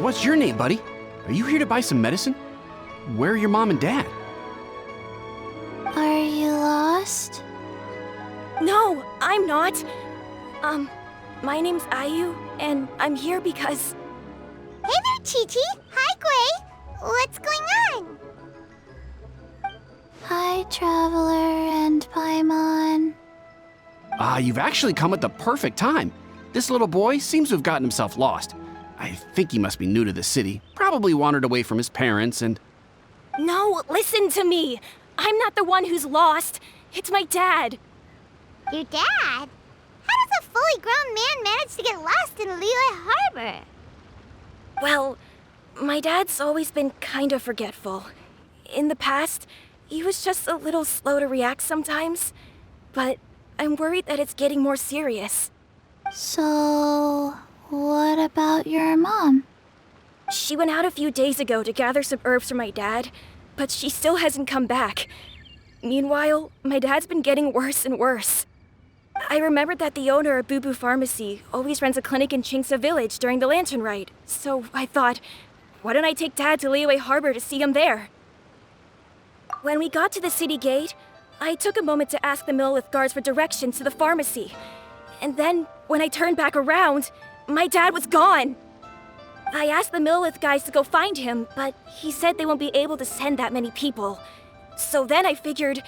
What's your name, buddy? Are you here to buy some medicine? Where are your mom and dad? Are you lost? No, I'm not. My name's Ayu, and I'm here because... Hey there, Qiqi. Hi, Gui. What's going on? Hi, Traveler and Paimon. You've actually come at the perfect time. This little boy seems to have gotten himself lost. I think he must be new to the city. Probably wandered away from his parents and... No, listen to me. I'm not the one who's lost. It's my dad. Your dad? How does a fully grown man manage to get lost in Liyue Harbor? Well, my dad's always been kind of forgetful. In the past, he was just a little slow to react sometimes. But I'm worried that it's getting more serious. So, what about your mom? She went out a few days ago to gather some herbs for my dad, but she still hasn't come back. Meanwhile, my dad's been getting worse and worse. I remembered that the owner of Bubu Pharmacy always runs a clinic in Qingce Village during the lantern rite, so I thought, why don't I take Dad to Liyue Harbor to see him there? When we got to the city gate, I took a moment to ask the Millelith guards for directions to the pharmacy. And then, when I turned back around, my dad was gone. I asked the Millelith guys to go find him, but he said they won't be able to send that many people. So then I figured,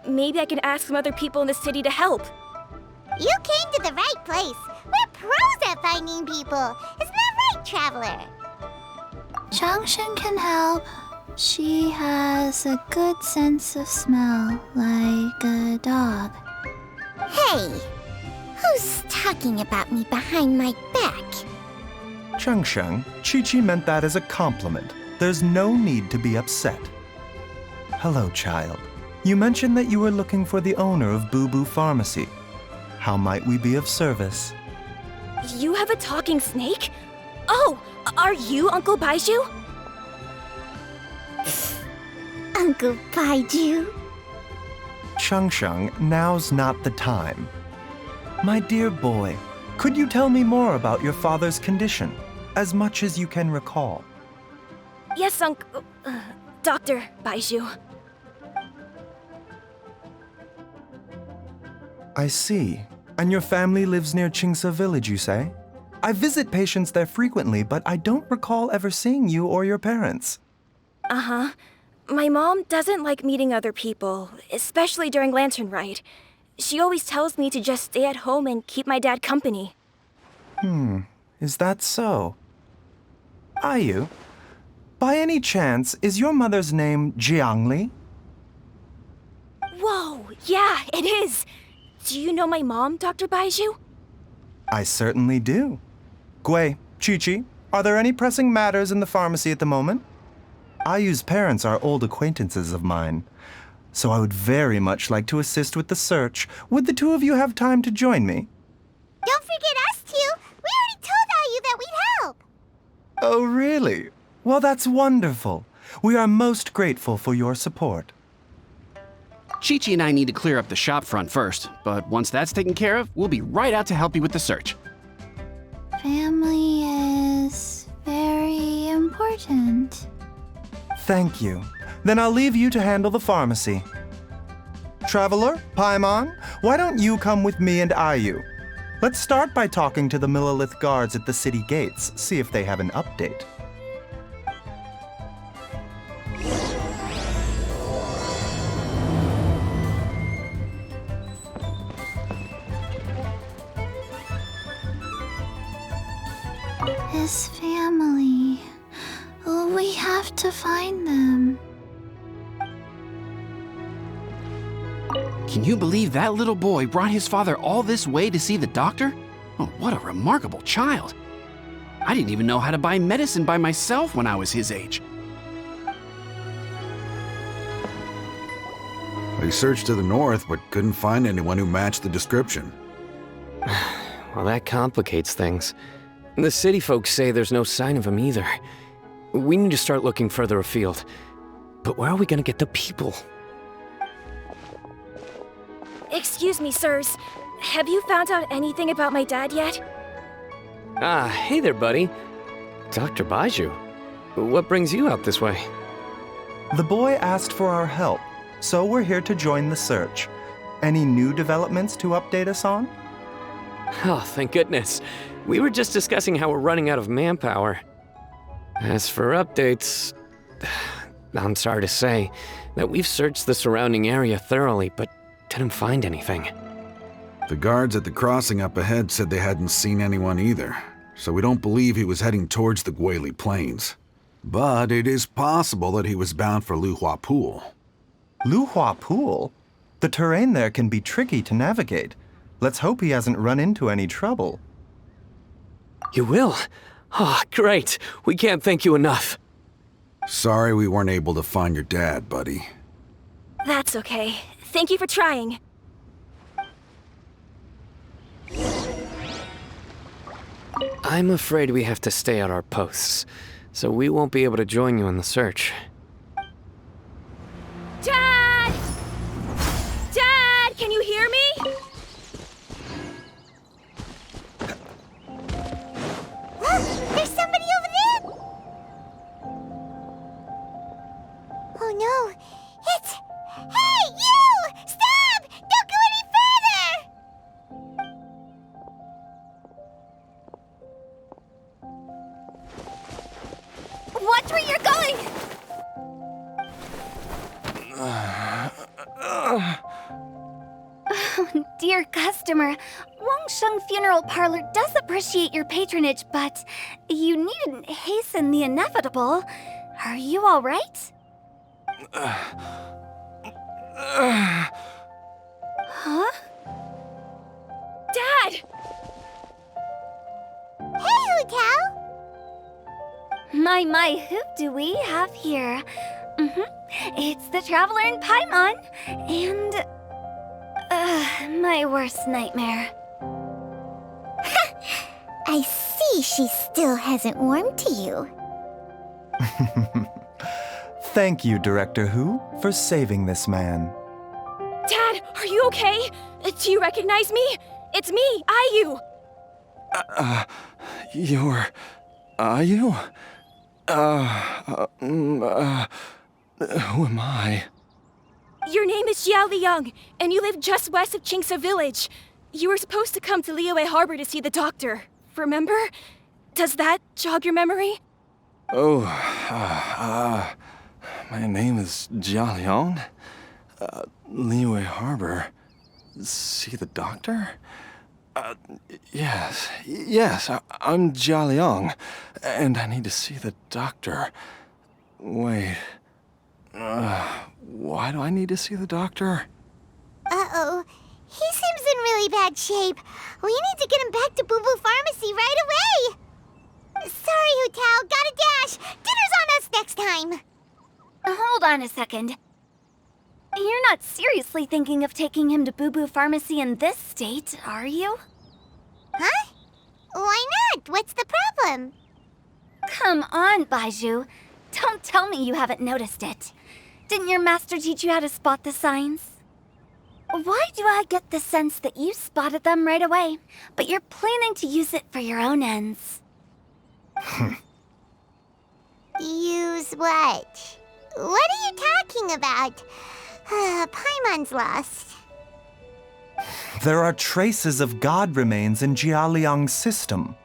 maybe I could ask some other people in the city to help. You came to the right place. We're pros at finding people. Isn't that right, Traveler? Genshin can help. She has a good sense of smell, like a dog. Hey, who's talking about me behind my back? Chengsheng, Qiqi meant that as a compliment. There's no need to be upset. Hello, child. You mentioned that you were looking for the owner of Bubu Pharmacy. How might we be of service? You have a talking snake? Oh, are you Uncle Baizhu? Uncle Baizhu? Chengsheng, now's not the time. My dear boy, could you tell me more about your father's condition, as much as you can recall? Yes, Dr. Baizhu. I see. And your family lives near Qingce Village, you say? I visit patients there frequently, but I don't recall ever seeing you or your parents. Uh-huh. My mom doesn't like meeting other people, especially during lantern rite. She always tells me to just stay at home and keep my dad company. Is that so? Ayu, by any chance, is your mother's name Jialiang? Whoa, yeah, it is! Do you know my mom, Dr. Baizhu? I certainly do. Gui, Qiqi, are there any pressing matters in the pharmacy at the moment? Ayu's parents are old acquaintances of mine, so I would very much like to assist with the search. Would the two of you have time to join me? Don't forget us two. We already told Ayu that we'd help. Oh, really? Well, that's wonderful. We are most grateful for your support. Qiqi and I need to clear up the shop front first, but once that's taken care of, we'll be right out to help you with the search. Family is very important. Thank you. Then I'll leave you to handle the pharmacy. Traveler, Paimon, why don't you come with me and Ayu? Let's start by talking to the Millelith guards at the city gates, see if they have an update. His family. We have to find them. Can you believe that little boy brought his father all this way to see the doctor? Oh, what a remarkable child. I didn't even know how to buy medicine by myself when I was his age. We searched to the north, but couldn't find anyone who matched the description. Well, that complicates things. The city folks say there's no sign of him either. We need to start looking further afield. But where are we gonna get the people? Excuse me, sirs. Have you found out anything about my dad yet? Ah, hey there, buddy. Dr. Baizhu, what brings you out this way? The boy asked for our help, so we're here to join the search. Any new developments to update us on? Oh, thank goodness. We were just discussing how we're running out of manpower. As for updates, I'm sorry to say that we've searched the surrounding area thoroughly, but didn't find anything. The guards at the crossing up ahead said they hadn't seen anyone either, so we don't believe he was heading towards the Guili Plains. But it is possible that he was bound for Luhua Pool. Luhua Pool? The terrain there can be tricky to navigate. Let's hope he hasn't run into any trouble. You will? Oh, great. We can't thank you enough. Sorry we weren't able to find your dad, buddy. That's okay. Thank you for trying. I'm afraid we have to stay at our posts, so we won't be able to join you in the search. Dad! Dad, can you hear me? There's somebody over there! Oh no, it's... Hey, you! Stop! Don't go any further! Watch where you're going! Oh, dear customer, Wangsheng Funeral Parlor does appreciate your patronage, but you needn't hasten the inevitable. Are you all right? Huh? Dad! Hey, Hu Tao! My, who do we have here? It's the Traveler in Paimon, and... my worst nightmare. I see she still hasn't warmed to you. Thank you, Director Hu, for saving this man. Dad, are you okay? Do you recognize me? It's me, Ayu. You're... Ayu? Who am I? Your name is Jialiang, and you live just west of Qingce Village. You were supposed to come to Liyue Harbor to see the doctor. Remember? Does that jog your memory? Oh, my name is Jialiang. Liyue Harbor. See the doctor? Yes, I'm Jialiang, and I need to see the doctor. Wait, why do I need to see the doctor? Uh-oh. He seems in really bad shape. We need to get him back to Bubu Pharmacy right away. Sorry, Hu Tao. Gotta dash. Dinner's on us next time. Hold on a second. You're not seriously thinking of taking him to Bubu Pharmacy in this state, are you? Huh? Why not? What's the problem? Come on, Baizhu. Don't tell me you haven't noticed it. Didn't your master teach you how to spot the signs? Why do I get the sense that you spotted them right away, but you're planning to use it for your own ends? Use what? What are you talking about? Paimon's lost. There are traces of god remains in Jialiang's system.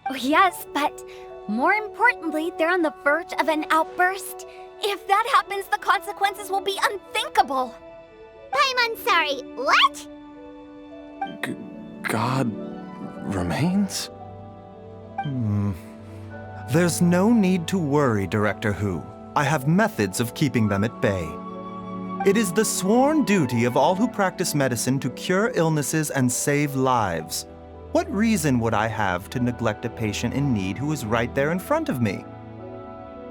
Oh, yes, but more importantly, they're on the verge of an outburst. If that happens, the consequences will be unthinkable. Paimon, sorry. What? God remains? There's no need to worry, Director Hu. I have methods of keeping them at bay. It is the sworn duty of all who practice medicine to cure illnesses and save lives. What reason would I have to neglect a patient in need who is right there in front of me?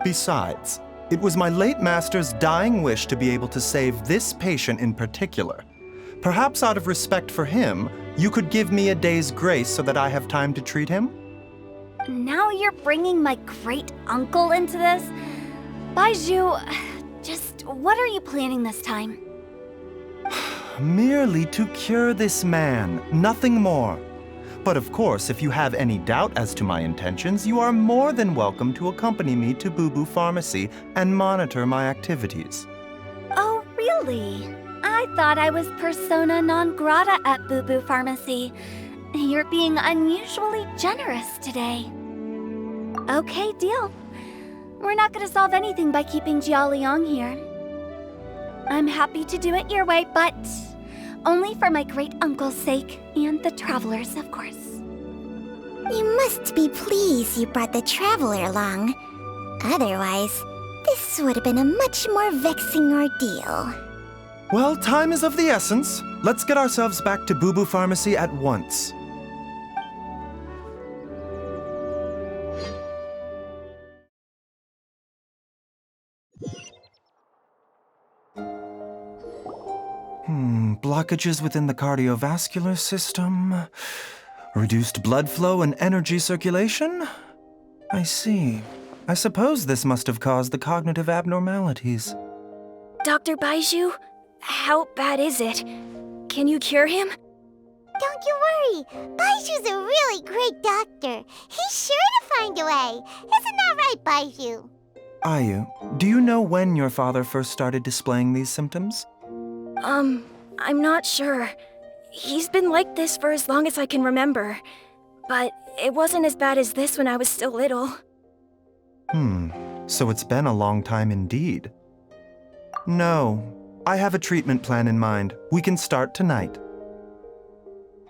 Besides, it was my late master's dying wish to be able to save this patient in particular. Perhaps out of respect for him, you could give me a day's grace so that I have time to treat him? Now you're bringing my great-uncle into this? Baizhu, just what are you planning this time? Merely to cure this man, nothing more. But of course, if you have any doubt as to my intentions, you are more than welcome to accompany me to Bubu Pharmacy and monitor my activities. Oh, really? I thought I was persona non grata at Bubu Pharmacy. You're being unusually generous today. Okay, deal. We're not gonna solve anything by keeping Jialiang here. I'm happy to do it your way, but only for my great-uncle's sake and the travelers, of course. You must be pleased you brought the traveler along. Otherwise, this would have been a much more vexing ordeal. Well, time is of the essence. Let's get ourselves back to Bubu Pharmacy at once. Blockages within the cardiovascular system, reduced blood flow and energy circulation? I see. I suppose this must have caused the cognitive abnormalities. Dr. Baizhu, how bad is it? Can you cure him? Don't you worry. Baizhu's a really great doctor. He's sure to find a way. Isn't that right, Baizhu? Ayu, do you know when your father first started displaying these symptoms? I'm not sure. He's been like this for as long as I can remember. But it wasn't as bad as this when I was still little. So it's been a long time indeed. No, I have a treatment plan in mind. We can start tonight.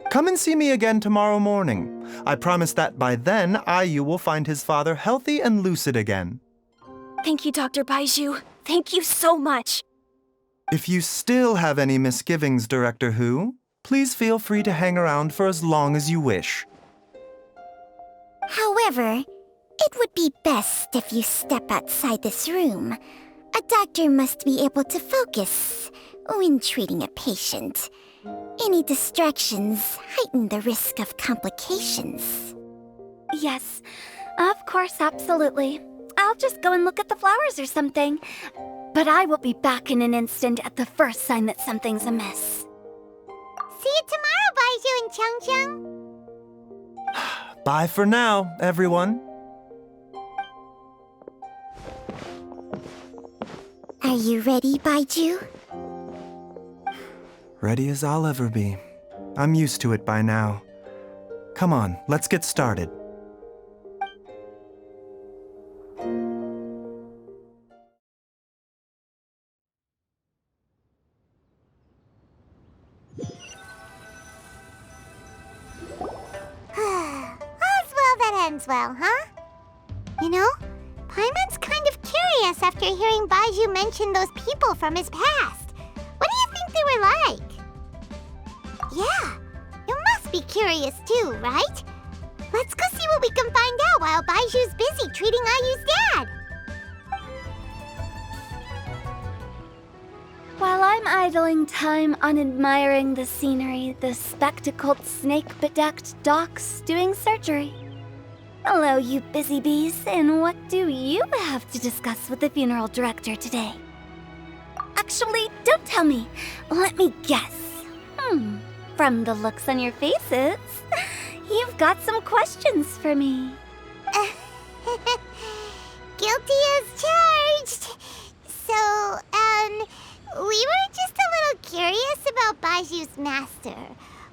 Come and see me again tomorrow morning. I promise that by then, Ayu will find his father healthy and lucid again. Thank you, Dr. Baizhu. Thank you so much. If you still have any misgivings, Director Hu, please feel free to hang around for as long as you wish. However, it would be best if you step outside this room. A doctor must be able to focus when treating a patient. Any distractions heighten the risk of complications. Yes, of course, absolutely. I'll just go and look at the flowers or something. But I will be back in an instant at the first sign that something's amiss. See you tomorrow, Baizhu and Changcheng. Bye for now, everyone. Are you ready, Baizhu? Ready as I'll ever be. I'm used to it by now. Come on, let's get started. Well, huh? You know, Paimon's kind of curious after hearing Baizhu mention those people from his past. What do you think they were like? Yeah, you must be curious too, right? Let's go see what we can find out while Baizhu's busy treating Ayu's dad. While I'm idling time on admiring the scenery, the spectacled snake-bedecked docs doing surgery. Hello, you busy bees, and what do you have to discuss with the funeral director today? Actually, don't tell me. Let me guess. From the looks on your faces, you've got some questions for me. Guilty as charged. So, we were just a little curious about Baizhu's master.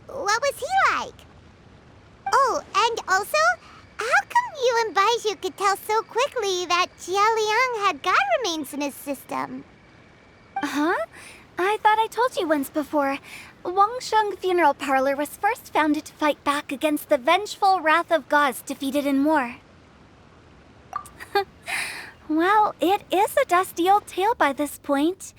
What was he like? Oh, and also, how come you and Baizhu could tell so quickly that Jialiang had god remains in his system? Huh? I thought I told you once before. Wangsheng Funeral Parlor was first founded to fight back against the vengeful wrath of gods defeated in war. Well, it is a dusty old tale by this point.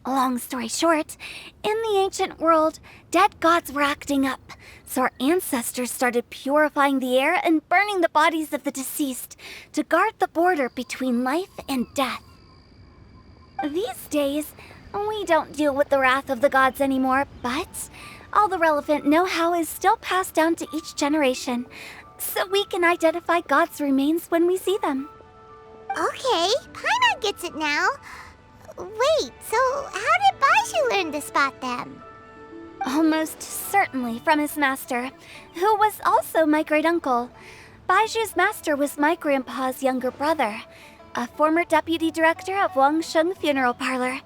Long story short, in the ancient world, dead gods were acting up, so our ancestors started purifying the air and burning the bodies of the deceased to guard the border between life and death. These days, we don't deal with the wrath of the gods anymore, but all the relevant know-how is still passed down to each generation, so we can identify gods' remains when we see them. Okay, Paimon gets it now. Wait, so how did Baizhu learn to spot them? Almost certainly from his master, who was also my great-uncle. Baizhu's master was my grandpa's younger brother, a former deputy director of Wangsheng Funeral Parlor.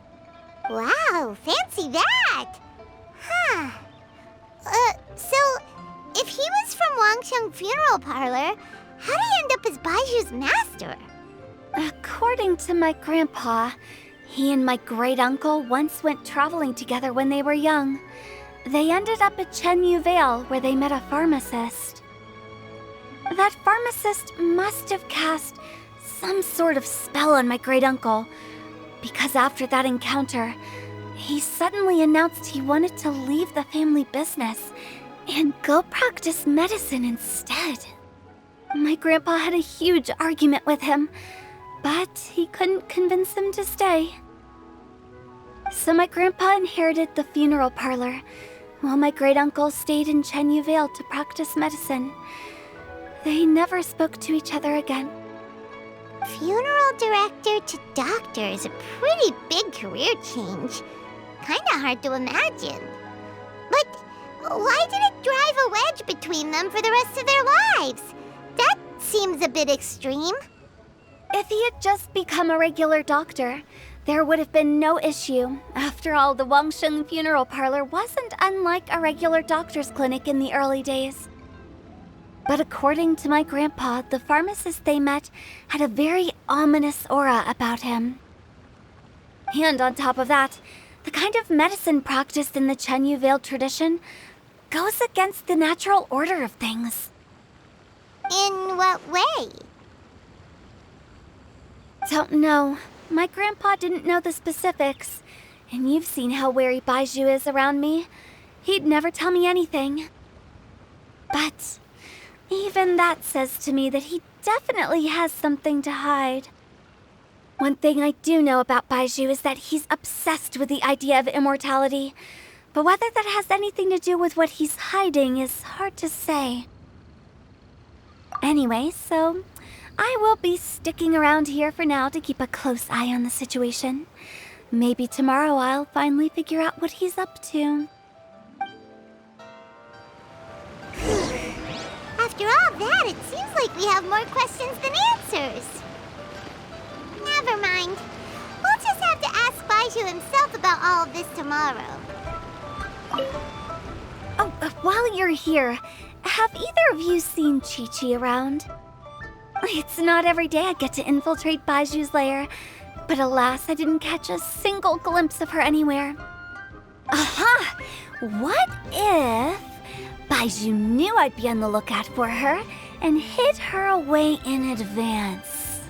Wow, fancy that! Huh. So, if he was from Wangsheng Funeral Parlor, how'd he end up as Baizhu's master? According to my grandpa, he and my great-uncle once went traveling together when they were young. They ended up at Qingce Village, where they met a pharmacist. That pharmacist must have cast some sort of spell on my great-uncle, because after that encounter, he suddenly announced he wanted to leave the family business and go practice medicine instead. My grandpa had a huge argument with him, but he couldn't convince him to stay. So my grandpa inherited the funeral parlor, while my great-uncle stayed in Qingce Village to practice medicine. They never spoke to each other again. Funeral director to doctor is a pretty big career change. Kinda hard to imagine. But why did it drive a wedge between them for the rest of their lives? That seems a bit extreme. If he had just become a regular doctor, there would have been no issue. After all, the Wangsheng Funeral Parlor wasn't unlike a regular doctor's clinic in the early days. But according to my grandpa, the pharmacist they met had a very ominous aura about him. And on top of that, the kind of medicine practiced in the Qingce Village tradition goes against the natural order of things. In what way? Don't know. My grandpa didn't know the specifics, and you've seen how wary Baizhu is around me. He'd never tell me anything. But even that says to me that he definitely has something to hide. One thing I do know about Baizhu is that he's obsessed with the idea of immortality, but whether that has anything to do with what he's hiding is hard to say. Anyway, so I will be sticking around here for now to keep a close eye on the situation. Maybe tomorrow I'll finally figure out what he's up to. After all that, it seems like we have more questions than answers. Never mind. We'll just have to ask Baizhu himself about all of this tomorrow. Oh, while you're here, have either of you seen Qiqi around? It's not every day I get to infiltrate Baizhu's lair, but alas, I didn't catch a single glimpse of her anywhere. Aha! What if Baizhu knew I'd be on the lookout for her and hid her away in advance?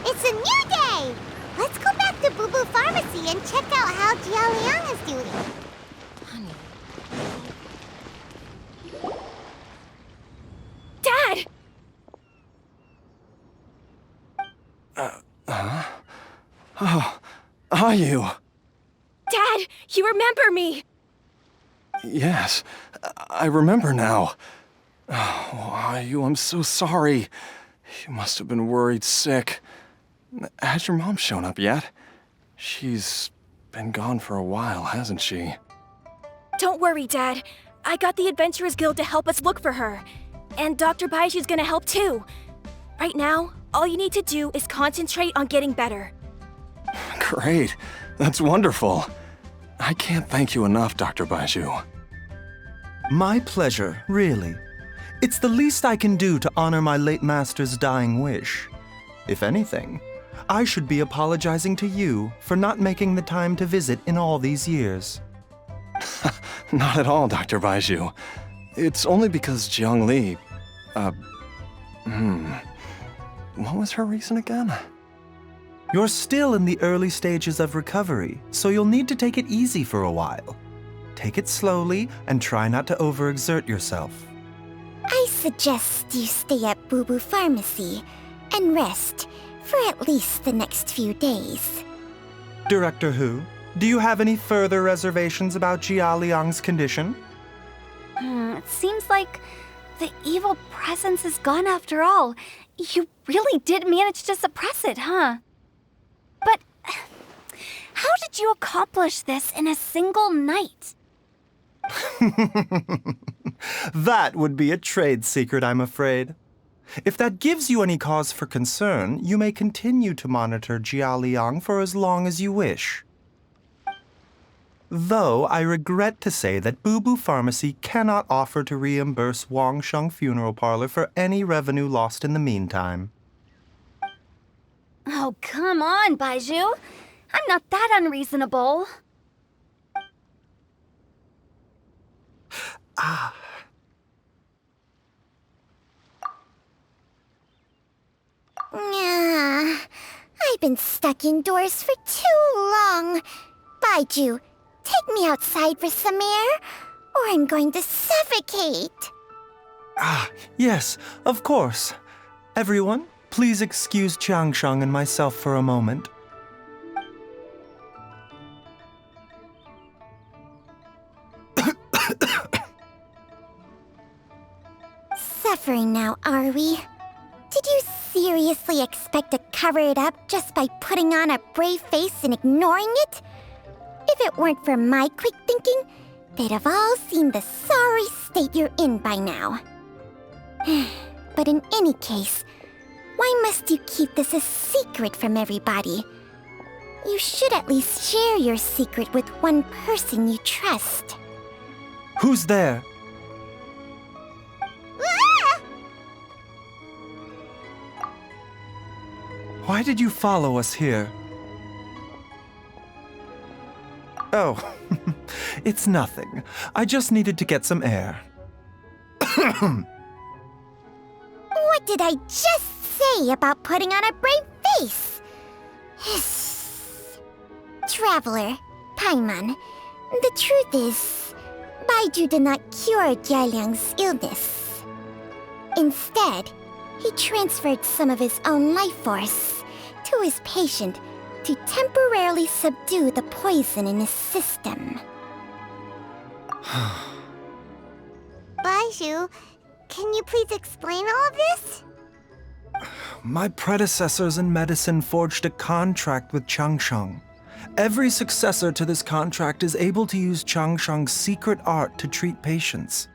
It's a new day! Let's go back to Bubu Pharmacy and check out how Jialiang is doing. Dad! Oh, are you? Dad, you remember me! Yes, I remember now. Oh, are you? I'm so sorry. You must have been worried sick. Has your mom shown up yet? She's been gone for a while, hasn't she? Don't worry, Dad. I got the Adventurers Guild to help us look for her. And Dr. Baizhu's gonna help too. Right now, all you need to do is concentrate on getting better. Great. That's wonderful. I can't thank you enough, Dr. Baizhu. My pleasure, really. It's the least I can do to honor my late master's dying wish. If anything, I should be apologizing to you for not making the time to visit in all these years. Not at all, Dr. Baizhu. It's only because Jiangli... What was her reason again? You're still in the early stages of recovery, so you'll need to take it easy for a while. Take it slowly and try not to overexert yourself. I suggest you stay at Bubu Pharmacy and rest for at least the next few days. Director Hu, do you have any further reservations about Jialiang's condition? It seems like the evil presence is gone after all. You really did manage to suppress it, huh? But How did you accomplish this in a single night? That would be a trade secret, I'm afraid. If that gives you any cause for concern, you may continue to monitor Jialiang for as long as you wish. Though I regret to say that Bubu Pharmacy cannot offer to reimburse Wangsheng Funeral Parlor for any revenue lost in the meantime. Oh, come on, Baizhu. I'm not that unreasonable. I've been stuck indoors for too long. Baizhu, take me outside for some air, or I'm going to suffocate. Yes, of course. Everyone, please excuse Qiangsheng and myself for a moment. Suffering now, are we? Did you seriously expect to cover it up just by putting on a brave face and ignoring it? If it weren't for my quick thinking, they'd have all seen the sorry state you're in by now. But in any case, why must you keep this a secret from everybody? You should at least share your secret with one person you trust. Who's there? Why did you follow us here? Oh, it's nothing. I just needed to get some air. What did I just say about putting on a brave face? Traveler, Paimon, the truth is, Baizhu did not cure Jialiang's illness. Instead, he transferred some of his own life force to his patient to temporarily subdue the poison in his system. Baizhu, can you please explain all of this? My predecessors in medicine forged a contract with Qiangsheng. Every successor to this contract is able to use Qiangsheng's secret art to treat patients.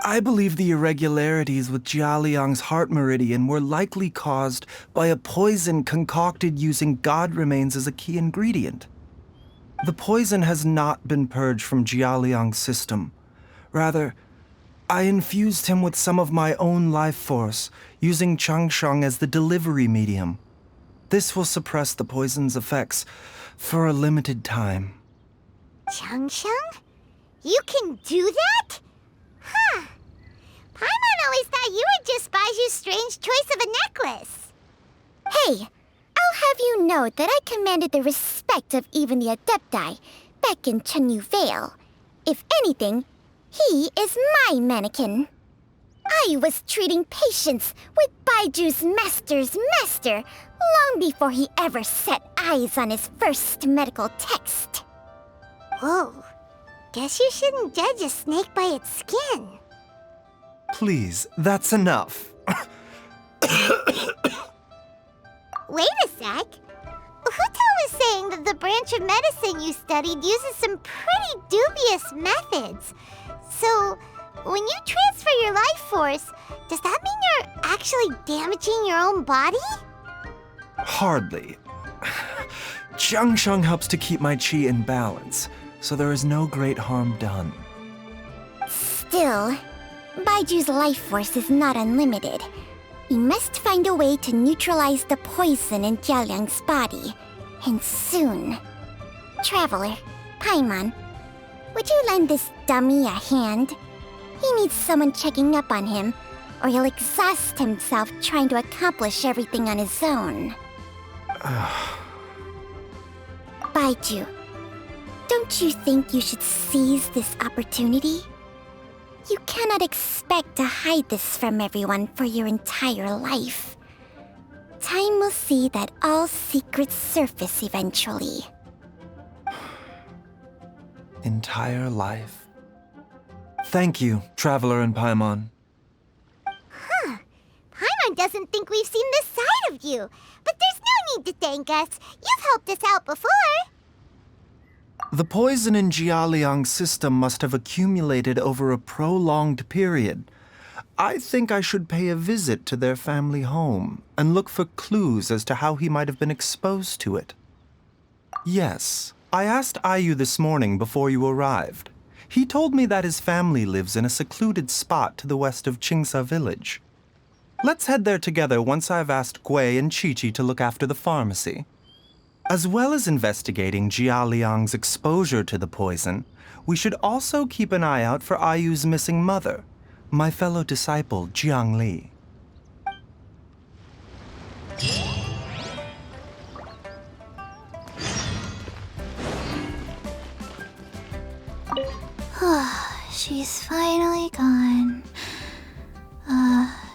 I believe the irregularities with Jialiang's heart meridian were likely caused by a poison concocted using god remains as a key ingredient. The poison has not been purged from Jialiang's system. Rather, I infused him with some of my own life force, using Qiangsheng as the delivery medium. This will suppress the poison's effects for a limited time. Qiangsheng? You can do that? Huh. Paimon always thought you were just Baizhu's strange choice of a necklace. Hey, I'll have you know that I commanded the respect of even the Adepti back in Qingce Village. If anything, he is my mannequin. I was treating patients with Baizhu's master's master long before he ever set eyes on his first medical text. Whoa, guess you shouldn't judge a snake by its skin. Please, that's enough. Wait a sec. Hu Tao was saying that the branch of medicine you studied uses some pretty dubious methods. So, when you transfer your life force, does that mean you're actually damaging your own body? Hardly. Qiangsheng helps to keep my qi in balance, so there is no great harm done. Still, Baizhu's life force is not unlimited. We must find a way to neutralize the poison in Jialiang's body, and soon. Traveler, Paimon, would you lend this dummy a hand? He needs someone checking up on him, or he'll exhaust himself trying to accomplish everything on his own. Baizhu, don't you think you should seize this opportunity? You cannot expect to hide this from everyone for your entire life. Time will see that all secrets surface eventually. Entire life. Thank you, Traveler and Paimon. Huh. Paimon doesn't think we've seen this side of you. But there's no need to thank us. You've helped us out before. The poison in Jialiang's system must have accumulated over a prolonged period. I think I should pay a visit to their family home and look for clues as to how he might have been exposed to it. Yes, I asked Ayu this morning before you arrived. He told me that his family lives in a secluded spot to the west of Qingce Village. Let's head there together once I've asked Gui and Qiqi to look after the pharmacy. As well as investigating Jialiang's exposure to the poison, we should also keep an eye out for Ayu's missing mother, my fellow disciple Jiang Li. She's finally gone.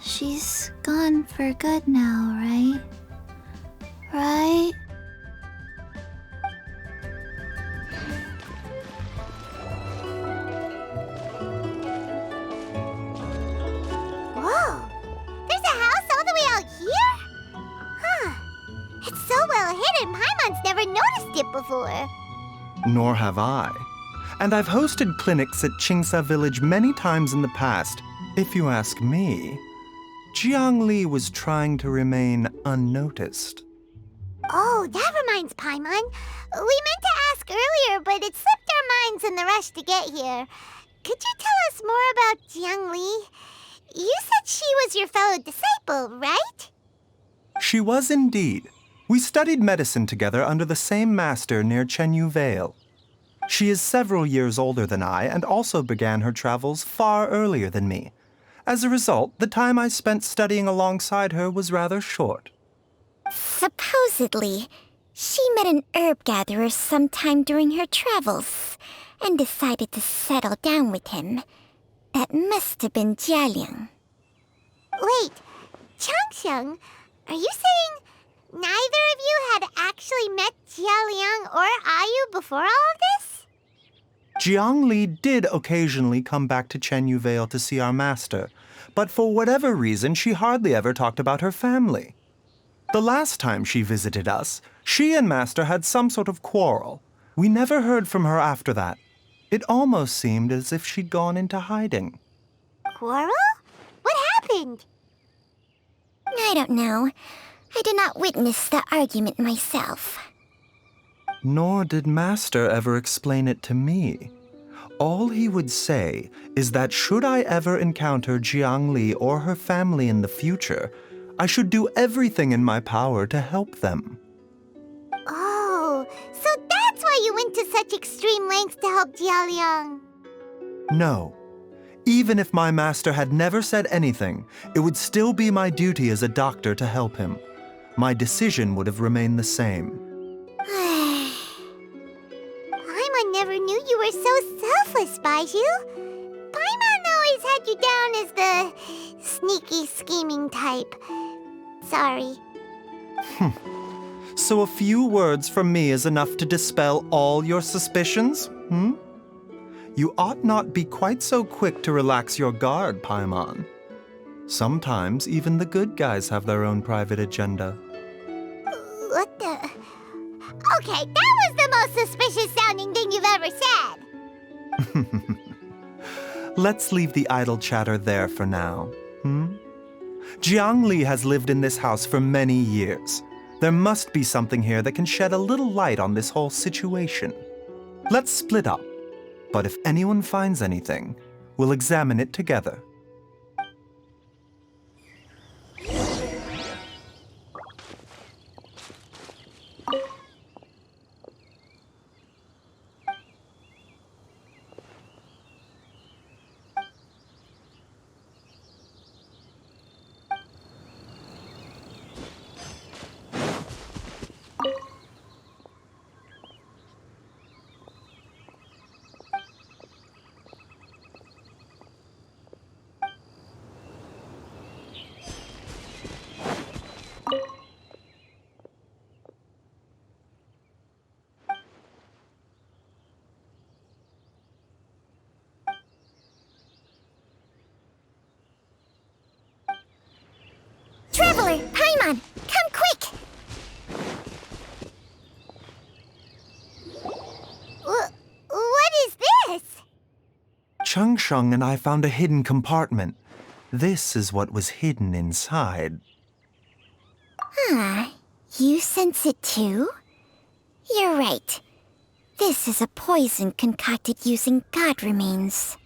She's gone for good now, right? Right? Whoa! There's a house all the way out here? Huh. It's so well hidden, Paimon's never noticed it before. Nor have I. And I've hosted clinics at Qingce Village many times in the past. If you ask me, Jiang Li was trying to remain unnoticed. Oh, that reminds Paimon. We meant to ask earlier, but it slipped our minds in the rush to get here. Could you tell us more about Jiang Li? You said she was your fellow disciple, right? She was indeed. We studied medicine together under the same master near Chenyu Vale. She is several years older than I and also began her travels far earlier than me. As a result, the time I spent studying alongside her was rather short. Supposedly, she met an herb gatherer sometime during her travels and decided to settle down with him. That must have been Jialiang. Wait, Changsheng, are you saying neither of you had actually met Jialiang or Ayu before all of this? Jiang Li did occasionally come back to Chenyu Vale to see our master, but for whatever reason, she hardly ever talked about her family. The last time she visited us, she and master had some sort of quarrel. We never heard from her after that. It almost seemed as if she'd gone into hiding. Quarrel? What happened? I don't know. I did not witness the argument myself. Nor did master ever explain it to me. All he would say is that should I ever encounter Jiang Li or her family in the future, I should do everything in my power to help them. Oh, so that's why you went to such extreme lengths to help Jialiang. No. Even if my master had never said anything, it would still be my duty as a doctor to help him. My decision would have remained the same. Paimon never knew you were so selfless, Baizhu. Paimon always had you down as the sneaky, scheming type. Sorry. So a few words from me is enough to dispel all your suspicions? You ought not be quite so quick to relax your guard, Paimon. Sometimes even the good guys have their own private agenda. What the? Okay, that was the most suspicious sounding thing you've ever said. Let's leave the idle chatter there for now. Jiang Li has lived in this house for many years. There must be something here that can shed a little light on this whole situation. Let's split up. But if anyone finds anything, we'll examine it together. Traveler, Paimon, come quick! Changsheng and I found a hidden compartment. This is what was hidden inside. Huh. You sense it too? You're right. This is a poison concocted using god remains.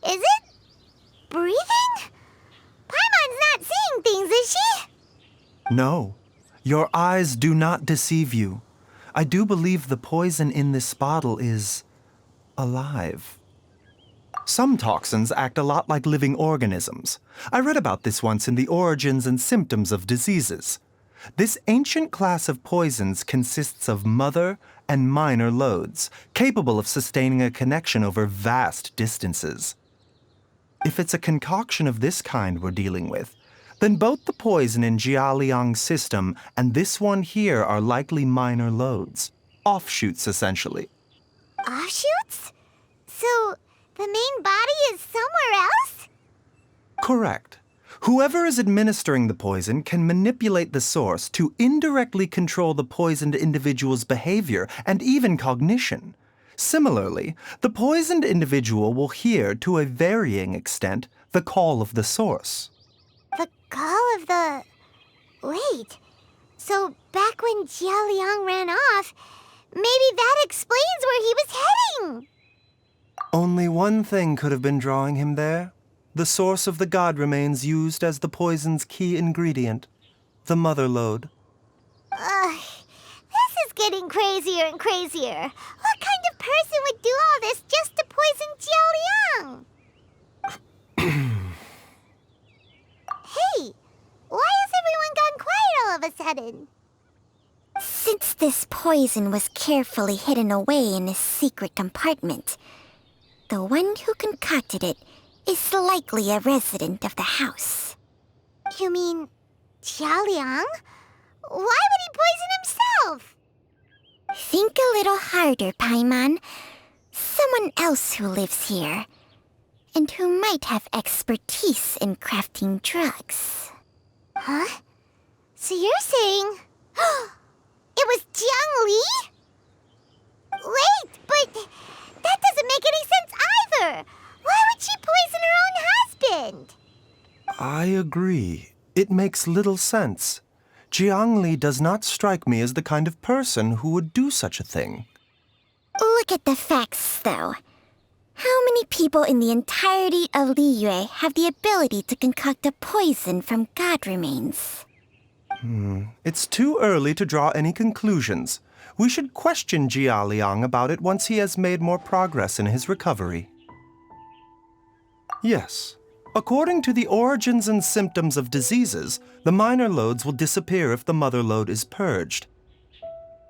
Is it? Breathing? Paimon's not seeing things, is she? No, your eyes do not deceive you. I do believe the poison in this bottle is alive. Some toxins act a lot like living organisms. I read about this once in the Origins and Symptoms of Diseases. This ancient class of poisons consists of mother and minor loads, capable of sustaining a connection over vast distances. If it's a concoction of this kind we're dealing with, then both the poison in Jialiang's system and this one here are likely minor loads. Offshoots, essentially. Offshoots? So, the main body is somewhere else? Correct. Whoever is administering the poison can manipulate the source to indirectly control the poisoned individual's behavior and even cognition. Similarly, the poisoned individual will hear, to a varying extent, the call of the source. The call of the... Wait. So back when Jialiang ran off, maybe that explains where he was heading. Only one thing could have been drawing him there. The source of the god remains used as the poison's key ingredient, the mother lode. This is getting crazier and crazier. What kind of person would do all this just to poison Jialiang? Hey, why has everyone gone quiet all of a sudden? Since this poison was carefully hidden away in a secret compartment, the one who concocted it is likely a resident of the house. You mean Jialiang? Why would he poison himself? Think a little harder, Paimon. Someone else who lives here, and who might have expertise in crafting drugs. Huh? So you're saying... it was Jiang Li? Wait, but that doesn't make any sense either. Why would she poison her own husband? I agree. It makes little sense. Jiang Li does not strike me as the kind of person who would do such a thing. Look at the facts, though. How many people in the entirety of Liyue have the ability to concoct a poison from god remains? It's too early to draw any conclusions. We should question Jialiang about it once he has made more progress in his recovery. Yes. According to the Origins and Symptoms of Diseases, the minor loads will disappear if the mother lode is purged.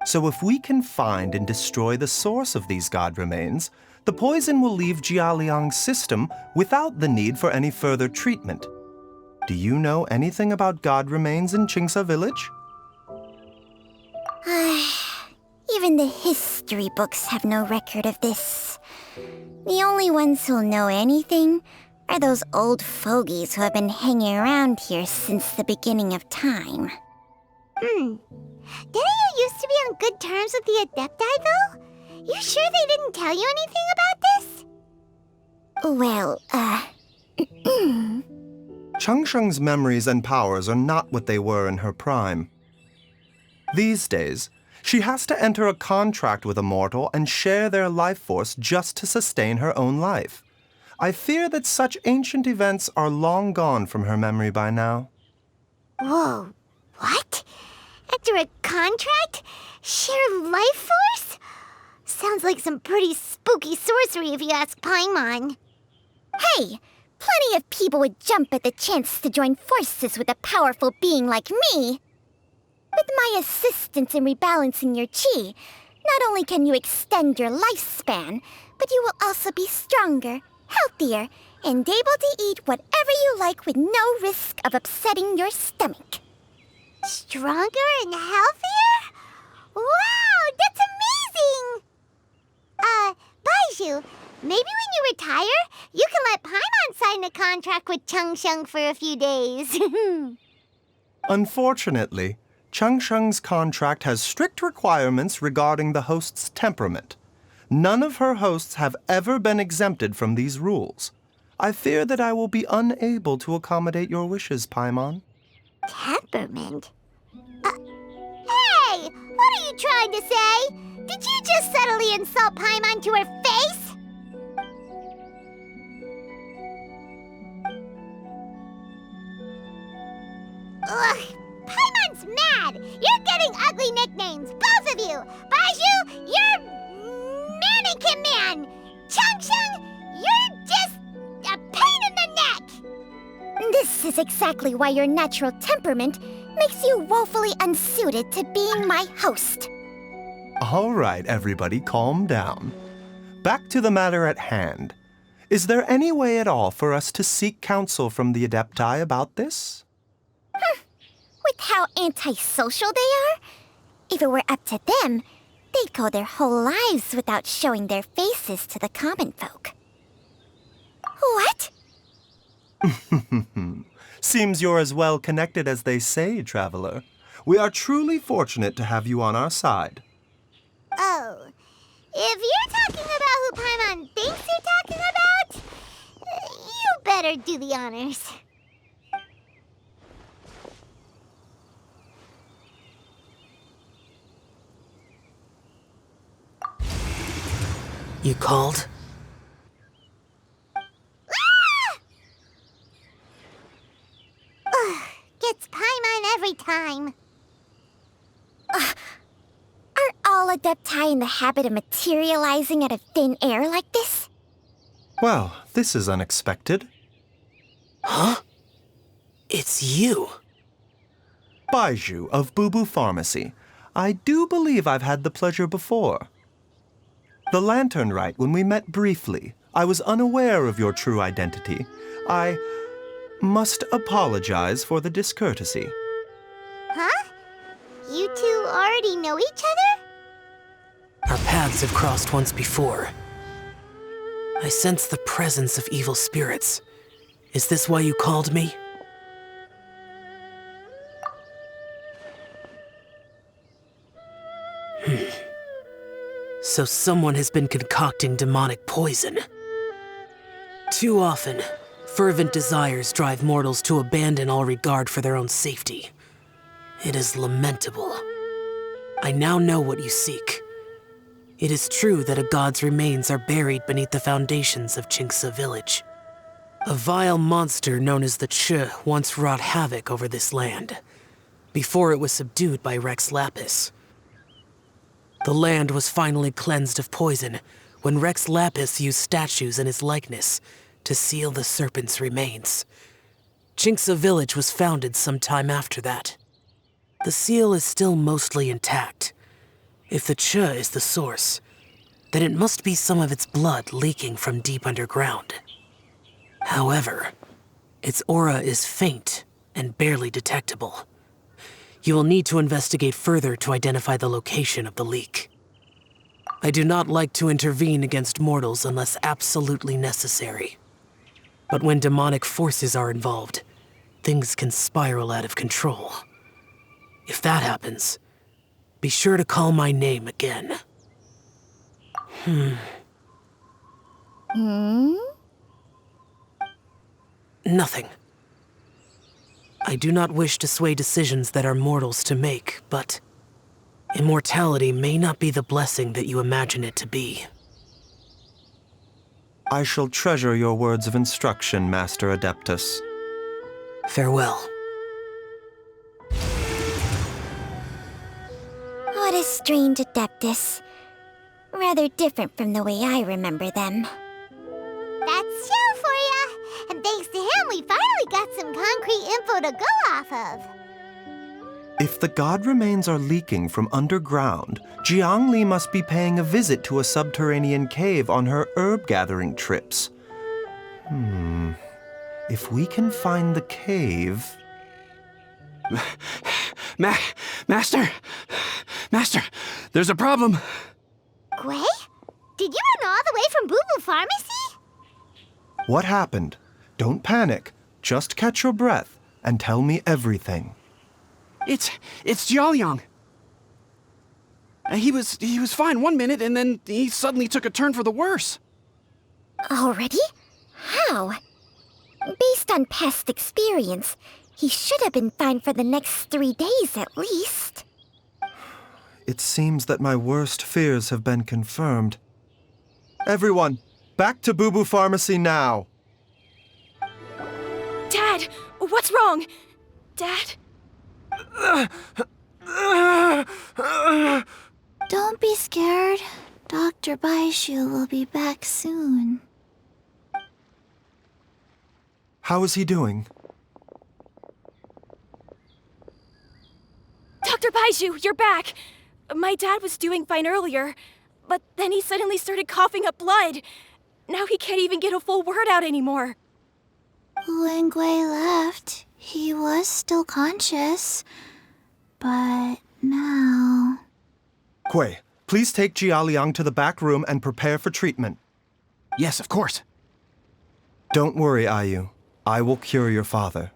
So if we can find and destroy the source of these god remains, the poison will leave Jialiang's system without the need for any further treatment. Do you know anything about god remains in Qingce Village? Even the history books have no record of this. The only ones who'll know anything are those old fogies who have been hanging around here since the beginning of time. Didn't you used to be on good terms with the Adepti, though? You sure they didn't tell you anything about this? Well, Changsheng's memories and powers are not what they were in her prime. These days, she has to enter a contract with Immortal and share their life force just to sustain her own life. I fear that such ancient events are long gone from her memory by now. Whoa, what? Enter a contract? Share life force? Sounds like some pretty spooky sorcery if you ask Paimon. hey! Plenty of people would jump at the chance to join forces with a powerful being like me. With my assistance in rebalancing your chi, not only can you extend your lifespan, but you will also be stronger, healthier, and able to eat whatever you like with no risk of upsetting your stomach. Stronger and healthier? Wow, that's amazing! Baizhu, maybe when you retire, you can let Paimon sign a contract with Changsheng for a few days. Unfortunately, Changsheng's contract has strict requirements regarding the host's temperament. None of her hosts have ever been exempted from these rules. I fear that I will be unable to accommodate your wishes, Paimon. Temperament? Hey! What are you trying to say? Did you just subtly insult Paimon to her face? Ugh! Paimon's mad! You're getting ugly nicknames, both of you! Baizhu, you're Mannequin Man! Changsheng, you're just a pain in the neck! This is exactly why your natural temperament makes you woefully unsuited to being my host. All right, everybody, calm down. Back to the matter at hand. Is there any way at all for us to seek counsel from the Adepti about this? With how antisocial they are, if it were up to them, they'd go their whole lives without showing their faces to the common folk. What? Seems you're as well connected as they say, Traveler. We are truly fortunate to have you on our side. Oh, if you're talking about who Paimon thinks you're talking about, you better do the honors. You called? Gets Paimon every time. Are all Adepti in the habit of materializing out of thin air like this? Well, this is unexpected. Huh? It's you. Baizhu of Bubu Pharmacy. I do believe I've had the pleasure before. The Lantern Rite, when we met briefly, I was unaware of your true identity. I must apologize for the discourtesy. Huh? You two already know each other? Our paths have crossed once before. I sense the presence of evil spirits. Is this why you called me? So someone has been concocting demonic poison. Too often, fervent desires drive mortals to abandon all regard for their own safety. It is lamentable. I now know what you seek. It is true that a god's remains are buried beneath the foundations of Qingce Village. A vile monster known as the Qi once wrought havoc over this land, before it was subdued by Rex Lapis. The land was finally cleansed of poison when Rex Lapis used statues in his likeness to seal the serpent's remains. Qingce Village was founded some time after that. The seal is still mostly intact. If the Qi is the source, then it must be some of its blood leaking from deep underground. However, its aura is faint and barely detectable. You will need to investigate further to identify the location of the leak. I do not like to intervene against mortals unless absolutely necessary. But when demonic forces are involved, things can spiral out of control. If that happens, be sure to call my name again. Nothing. I do not wish to sway decisions that are mortals to make, but immortality may not be the blessing that you imagine it to be. I shall treasure your words of instruction, Master Adeptus. Farewell. What a strange Adeptus. Rather different from the way I remember them. That's Xiao for ya! And thanks to him, we finally got some concrete info to go off of. If the god remains are leaking from underground, Jialiang must be paying a visit to a subterranean cave on her herb-gathering trips. If we can find the cave... Master! Master, there's a problem! Gui? Did you run all the way from Bubu Pharmacy? What happened? Don't panic. Just catch your breath and tell me everything. It's Jialiang. He was fine one minute, and then he suddenly took a turn for the worse. Already? How? Based on past experience, he should have been fine for the next 3 days at least. It seems that my worst fears have been confirmed. Everyone, back to Bubu Pharmacy now! Dad, what's wrong? Dad? Don't be scared. Dr. Baizhu will be back soon. How is he doing? Dr. Baizhu, you're back! My dad was doing fine earlier, but then he suddenly started coughing up blood. Now he can't even get a full word out anymore. When Gui left, he was still conscious. But now... Gui, please take Jialiang to the back room and prepare for treatment. Yes, of course. Don't worry, Ayu. I will cure your father.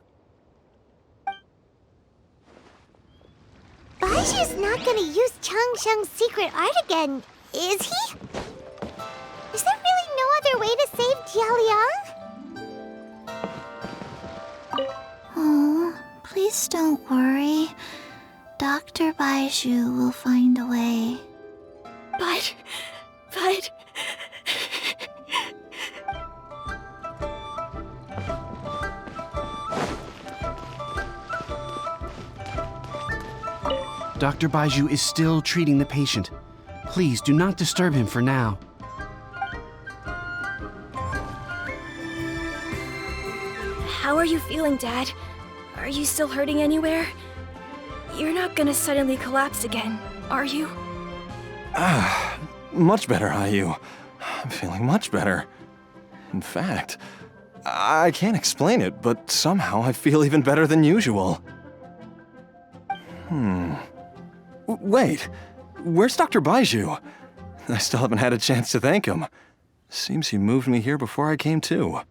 Baizhu's not gonna use Qingce's secret art again, is he? Is there really no other way to save Jialiang? Oh, please don't worry. Dr. Baizhu will find a way. But... Dr. Baizhu is still treating the patient. Please do not disturb him for now. How are you feeling, Dad? Are you still hurting anywhere? You're not gonna suddenly collapse again, are you? Much better, Ayu. I'm feeling much better. In fact, I can't explain it, but somehow I feel even better than usual. Wait, where's Dr. Baizhu? I still haven't had a chance to thank him. Seems he moved me here before I came to.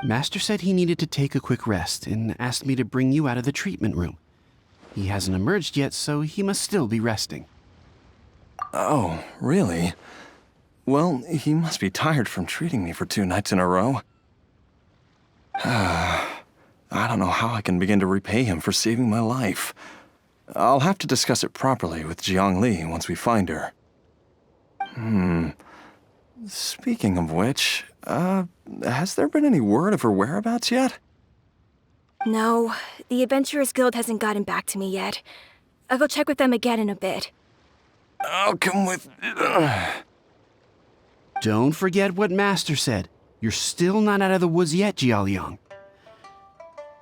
Master said he needed to take a quick rest and asked me to bring you out of the treatment room. He hasn't emerged yet, so he must still be resting. Oh, really? Well, he must be tired from treating me for 2 nights in a row. I don't know how I can begin to repay him for saving my life. I'll have to discuss it properly with Jiangli once we find her. Speaking of which, has there been any word of her whereabouts yet? No, the Adventurers Guild hasn't gotten back to me yet. I'll go check with them again in a bit. I'll come with... Don't forget what Master said. You're still not out of the woods yet, Jialiang.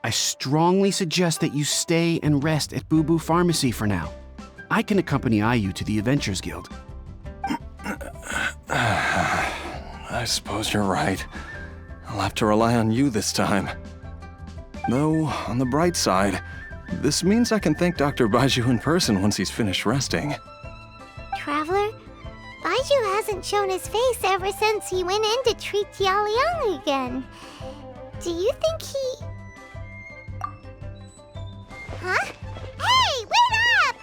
I strongly suggest that you stay and rest at Bubu Pharmacy for now. I can accompany Ayu to the Adventurers Guild. I suppose you're right. I'll have to rely on you this time. Though, on the bright side, this means I can thank Dr. Baizhu in person once he's finished resting. Traveler, Baizhu hasn't shown his face ever since he went in to treat Jialiang again. Do you think he... Huh? Hey, wait up!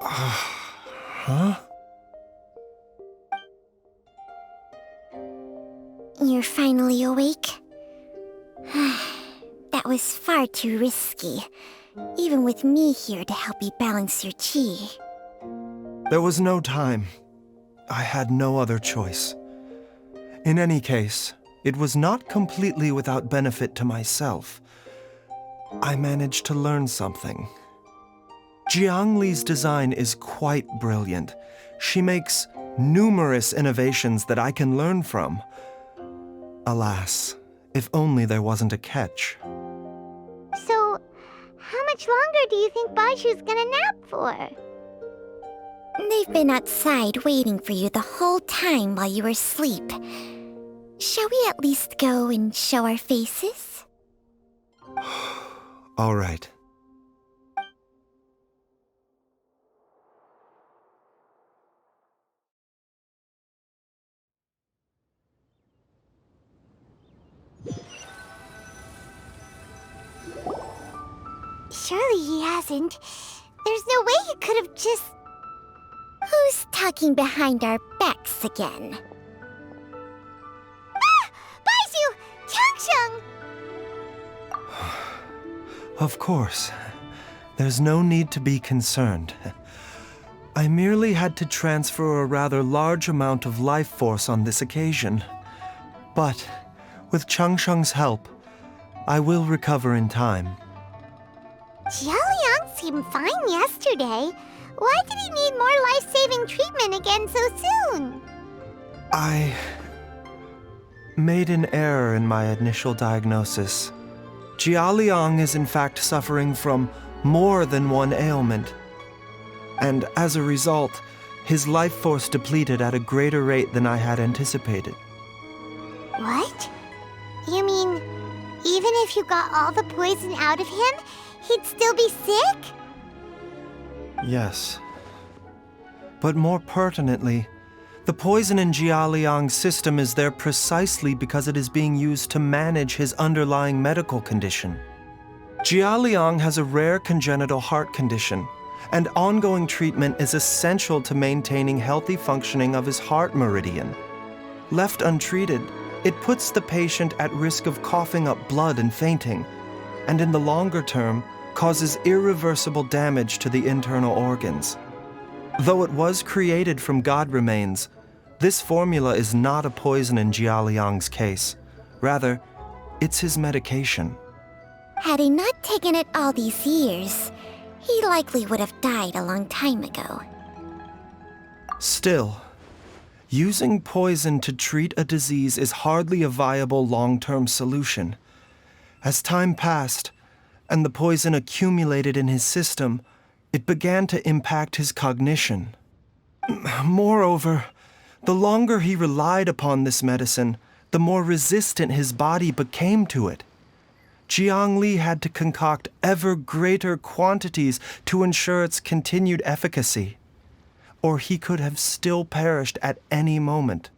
Huh? You're finally awake? That was far too risky, even with me here to help you balance your chi. There was no time. I had no other choice. In any case, it was not completely without benefit to myself. I managed to learn something. Jiangli's design is quite brilliant. She makes numerous innovations that I can learn from. Alas, if only there wasn't a catch. So, how much longer do you think Baizhu's gonna nap for? They've been outside waiting for you the whole time while you were asleep. Shall we at least go and show our faces? All right. Surely he hasn't. There's no way he could have just... Who's talking behind our backs again? Ah! Baizhu! Changsheng! Of course. There's no need to be concerned. I merely had to transfer a rather large amount of life force on this occasion. But, with Changsheng's help, I will recover in time. Jialiang seemed fine yesterday. Why did he need more life-saving treatment again so soon? I made an error in my initial diagnosis. Jialiang is in fact suffering from more than one ailment. And as a result, his life force depleted at a greater rate than I had anticipated. What? You mean, even if you got all the poison out of him, he'd still be sick? Yes. But more pertinently, the poison in Jialiang's system is there precisely because it is being used to manage his underlying medical condition. Jialiang has a rare congenital heart condition, and ongoing treatment is essential to maintaining healthy functioning of his heart meridian. Left untreated, it puts the patient at risk of coughing up blood and fainting, and in the longer term, causes irreversible damage to the internal organs. Though it was created from god remains, this formula is not a poison in Jialiang's case. Rather, it's his medication. Had he not taken it all these years, he likely would have died a long time ago. Still, using poison to treat a disease is hardly a viable long-term solution. As time passed, and the poison accumulated in his system, it began to impact his cognition. Moreover, the longer he relied upon this medicine, the more resistant his body became to it. Jiangli had to concoct ever greater quantities to ensure its continued efficacy, or he could have still perished at any moment.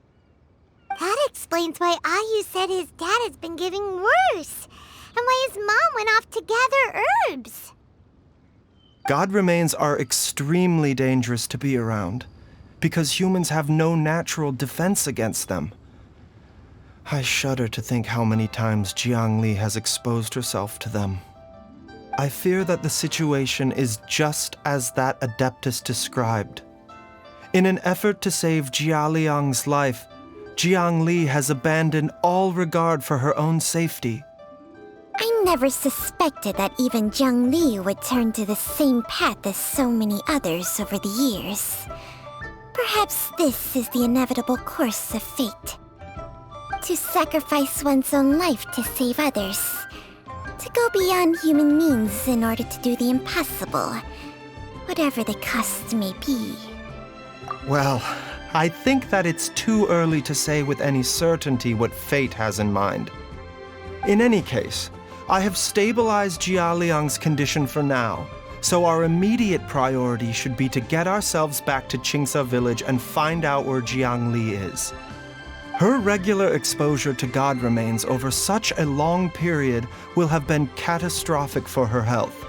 That explains why Ayu said his dad has been getting worse, and why his mom went off to gather herbs. God remains are extremely dangerous to be around, because humans have no natural defense against them. I shudder to think how many times Jiangli has exposed herself to them. I fear that the situation is just as that Adeptus described. In an effort to save Jialiang's life, Jiangli has abandoned all regard for her own safety. I never suspected that even Jiangli would turn to the same path as so many others over the years. Perhaps this is the inevitable course of fate. To sacrifice one's own life to save others. To go beyond human means in order to do the impossible, whatever the cost may be. Well, I think that it's too early to say with any certainty what fate has in mind. In any case, I have stabilized Jialiang's condition for now, so our immediate priority should be to get ourselves back to Qingce Village and find out where Jiangli is. Her regular exposure to god remains over such a long period will have been catastrophic for her health.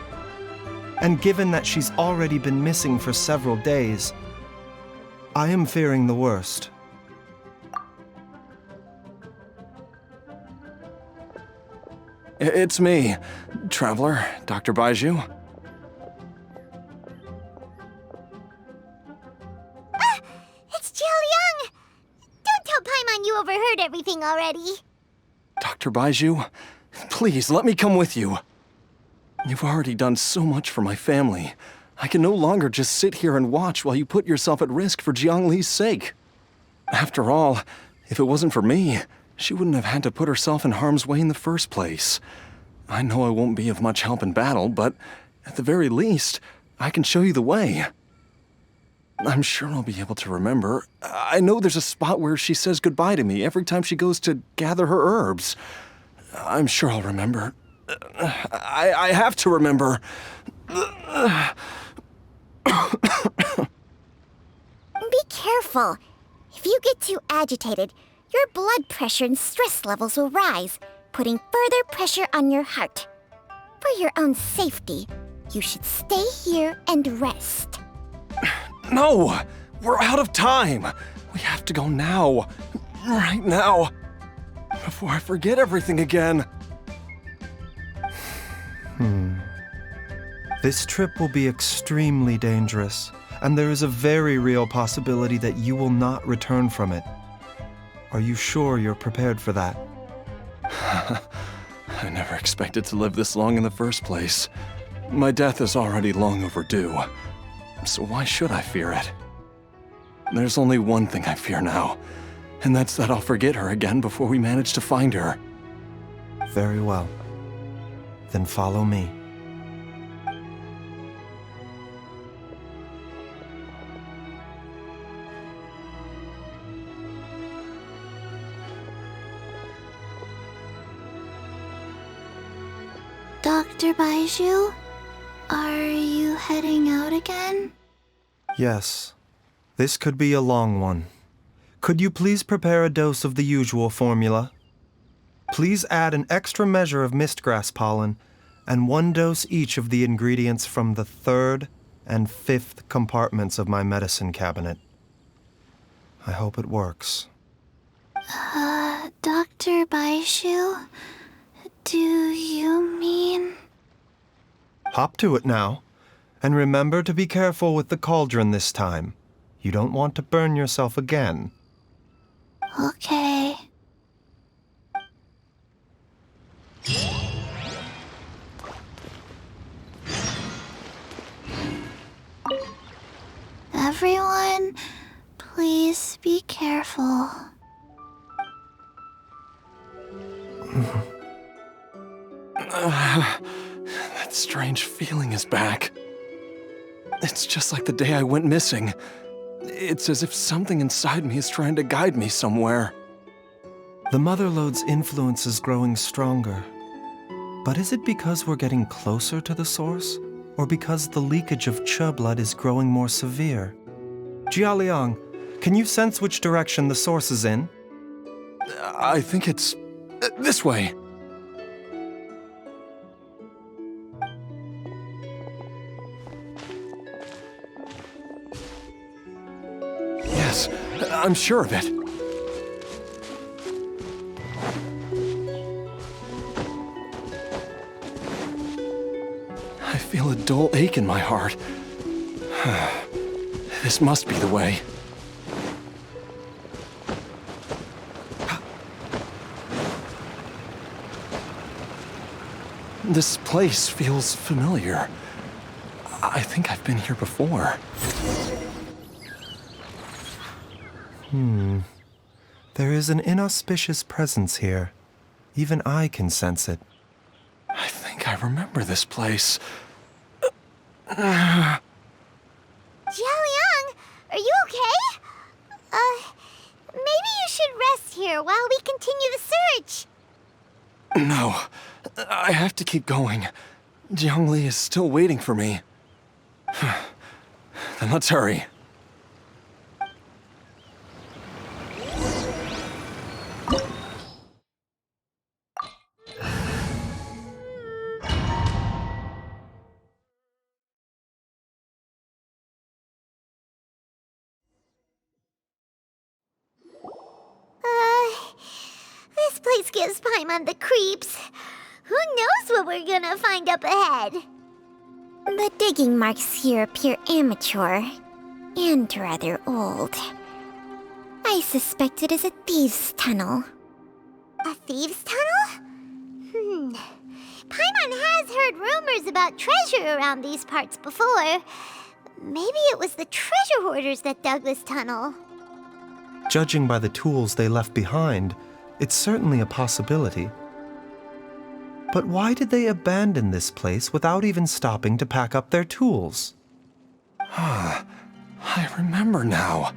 And given that she's already been missing for several days, I am fearing the worst. It's me, Traveler, Dr. Baizhu. Ah! It's Jialiang! Don't tell Paimon you overheard everything already. Dr. Baizhu, please let me come with you. You've already done so much for my family. I can no longer just sit here and watch while you put yourself at risk for Jiangli's sake. After all, if it wasn't for me, she wouldn't have had to put herself in harm's way in the first place. I know I won't be of much help in battle, but at the very least, I can show you the way. I'm sure I'll be able to remember. I know there's a spot where she says goodbye to me every time she goes to gather her herbs. I'm sure I'll remember. I have to remember. Be careful. If you get too agitated, your blood pressure and stress levels will rise, putting further pressure on your heart. For your own safety, You should stay here and rest. No! We're out of time! We have to go now. Right now. Before I forget everything again. This trip will be extremely dangerous, and there is a very real possibility that you will not return from it. Are you sure you're prepared for that? I never expected to live this long in the first place. My death is already long overdue. So why should I fear it? There's only one thing I fear now, and that's that I'll forget her again before we manage to find her. Very well. Then follow me. Dr. Baizhu, are you heading out again? Yes. This could be a long one. Could you please prepare a dose of the usual formula? Please add an extra measure of mistgrass pollen and 1 dose each of the ingredients from the 3rd and 5th compartments of my medicine cabinet. I hope it works. Dr. Baizhu, do you mean... Hop to it now, and remember to be careful with the cauldron this time. You don't want to burn yourself again. Okay. Everyone, please be careful. That strange feeling is back. It's just like the day I went missing. It's as if something inside me is trying to guide me somewhere. The Mother Lode's influence is growing stronger. But is it because we're getting closer to the source? Or because the leakage of Qi blood is growing more severe? Jialiang, can you sense which direction the source is in? I think it's this way. Yes, I'm sure of it. I feel a dull ache in my heart. This must be the way. This place feels familiar. I think I've been here before. There is an inauspicious presence here. Even I can sense it. I think I remember this place. Jialiang, are you okay? Maybe you should rest here while we continue the search. No, I have to keep going. Jiangli is still waiting for me. Then let's hurry. This place gives Paimon the creeps. Who knows what we're gonna find up ahead? The digging marks here appear amateur and rather old. I suspect it is a thieves' tunnel. A thieves' tunnel? Paimon has heard rumors about treasure around these parts before. Maybe it was the treasure hoarders that dug this tunnel. Judging by the tools they left behind, it's certainly a possibility. But why did they abandon this place without even stopping to pack up their tools? I remember now.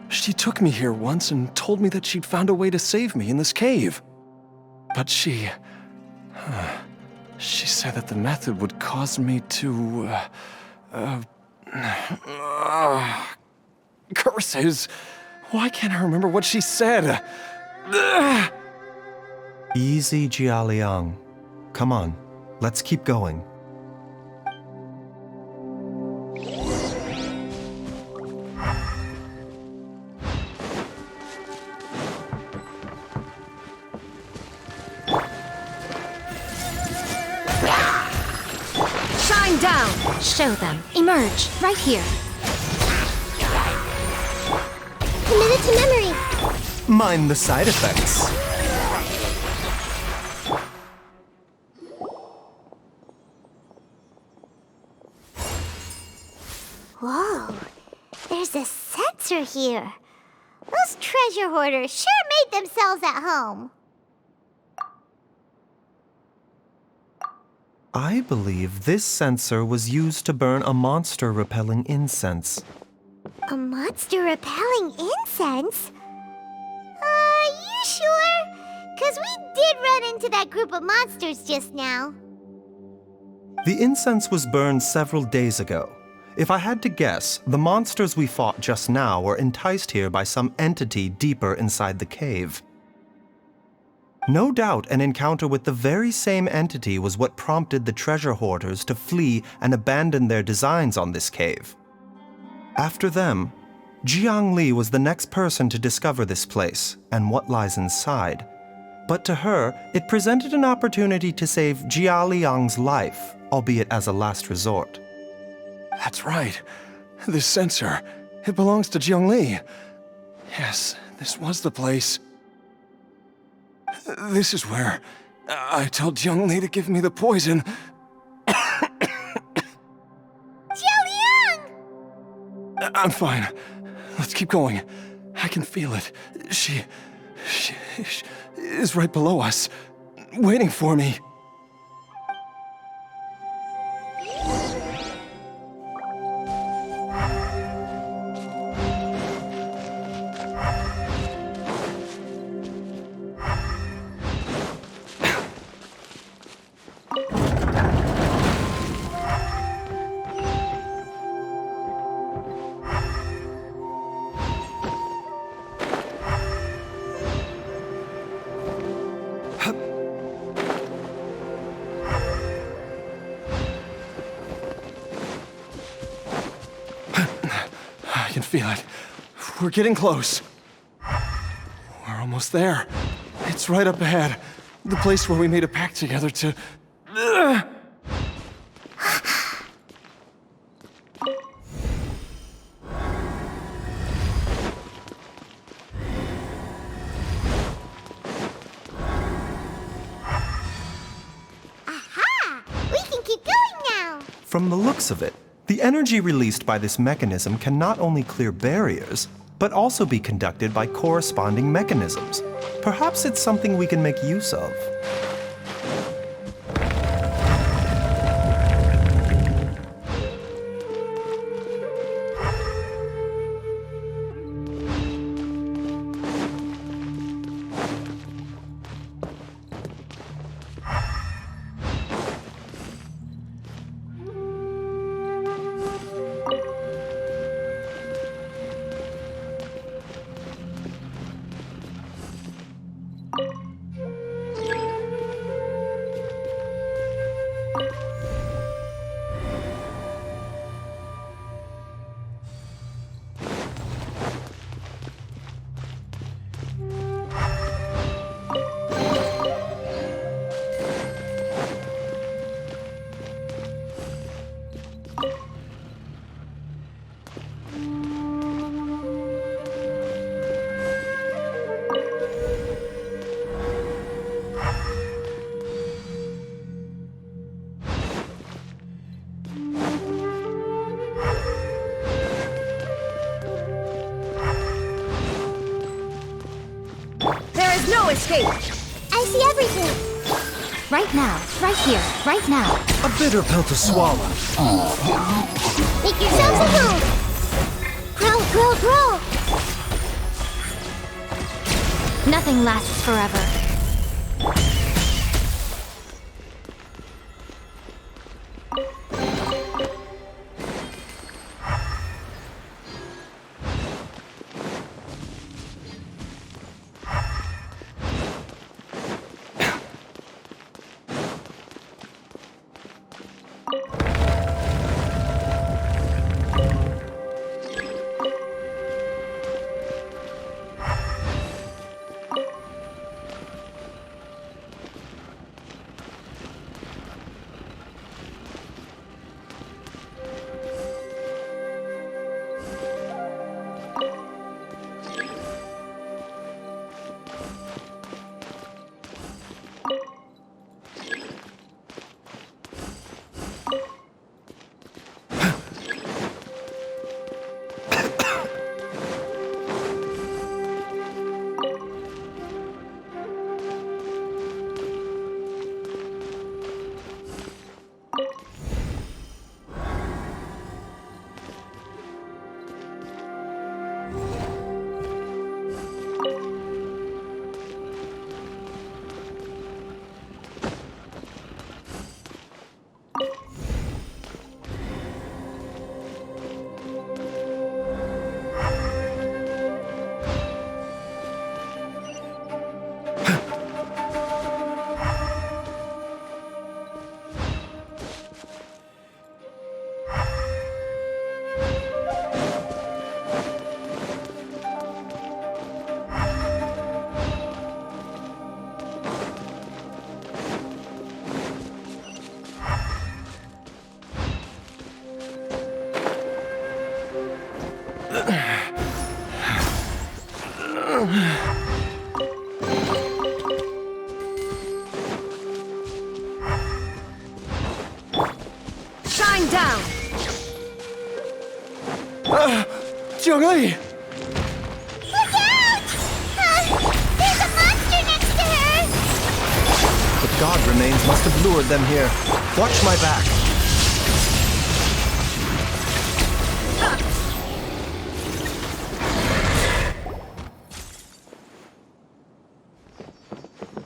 She took me here once and told me that she'd found a way to save me in this cave. But she said that the method would cause me to, curses! Why can't I remember what she said? Easy, Jialiang. Come on, let's keep going. Going down! Show them. Emerge. Right here. Committed to memory. Mind the side effects. Whoa, there's a sensor here. Those treasure hoarders sure made themselves at home. I believe this sensor was used to burn a monster-repelling incense. A monster repelling incense? You sure? 'Cause we did run into that group of monsters just now. The incense was burned several days ago. If I had to guess, the monsters we fought just now were enticed here by some entity deeper inside the cave. No doubt an encounter with the very same entity was what prompted the treasure hoarders to flee and abandon their designs on this cave. After them, Jialiang was the next person to discover this place and what lies inside. But to her, it presented an opportunity to save Jialiang's life, albeit as a last resort. That's right. This sensor, it belongs to Jialiang. Yes, this was the place. This is where I told Jialiang to give me the poison. Jialiang! I'm fine. Let's keep going. I can feel it. She is right below us, waiting for me. I can feel it. We're getting close. We're almost there. It's right up ahead. The place where we made a pact together to... Aha! We can keep going now! From the looks of it, the energy released by this mechanism can not only clear barriers, but also be conducted by corresponding mechanisms. Perhaps it's something we can make use of. No escape! I see everything. Right now, right here, right now. A bitter pill to swallow. Make yourselves at home. Grow, grow, grow. Nothing lasts forever. Jiali! Look out! There's a monster next to her! The god remains must have lured them here. Watch my back.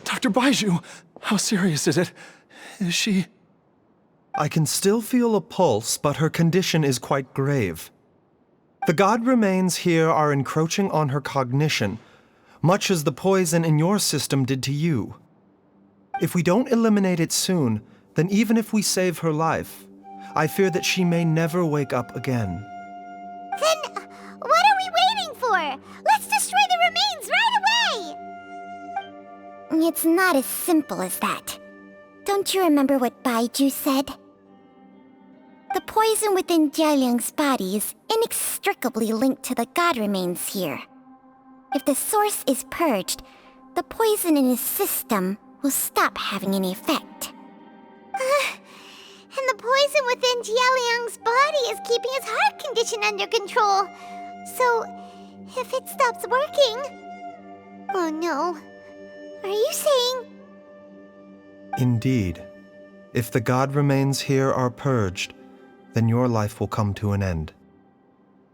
Dr. Baizhu, how serious is it? Is she... I can still feel a pulse, but her condition is quite grave. The god remains here are encroaching on her cognition, much as the poison in your system did to you. If we don't eliminate it soon, then even if we save her life, I fear that she may never wake up again. Then, what are we waiting for? Let's destroy the remains right away! It's not as simple as that. Don't you remember what Baizhu said? The poison within Jialiang's body is inextricably linked to the god remains here. If the source is purged, the poison in his system will stop having any effect. And the poison within Jialiang's body is keeping his heart condition under control. So, if it stops working... Oh no. Are you saying... Indeed. If the god remains here are purged, then your life will come to an end.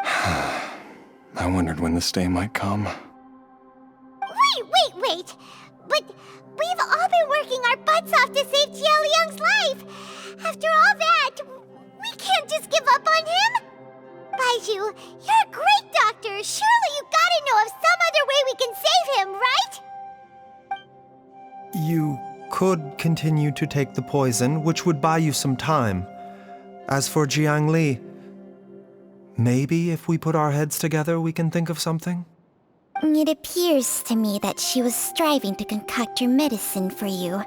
I wondered when this day might come. Wait! But we've all been working our butts off to save Jialiang's life! After all that, we can't just give up on him! Baizhu, you're a great doctor! Surely you gotta know of some other way we can save him, right? You could continue to take the poison, which would buy you some time. As for Jiang Li, maybe if we put our heads together, we can think of something? It appears to me that she was striving to concoct your medicine for you,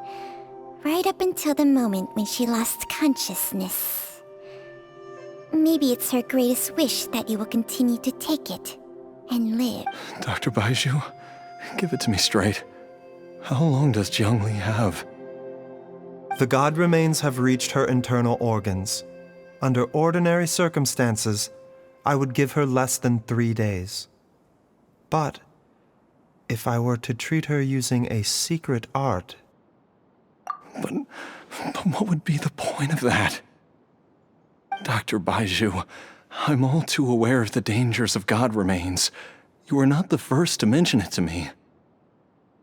right up until the moment when she lost consciousness. Maybe it's her greatest wish that you will continue to take it and live. Dr. Baizhu, give it to me straight. How long does Jiang Li have? The god remains have reached her internal organs. Under ordinary circumstances, I would give her less than 3 days. But if I were to treat her using a secret art... But what would be the point of that? Dr. Baizhu, I'm all too aware of the dangers of god remains. You are not the first to mention it to me.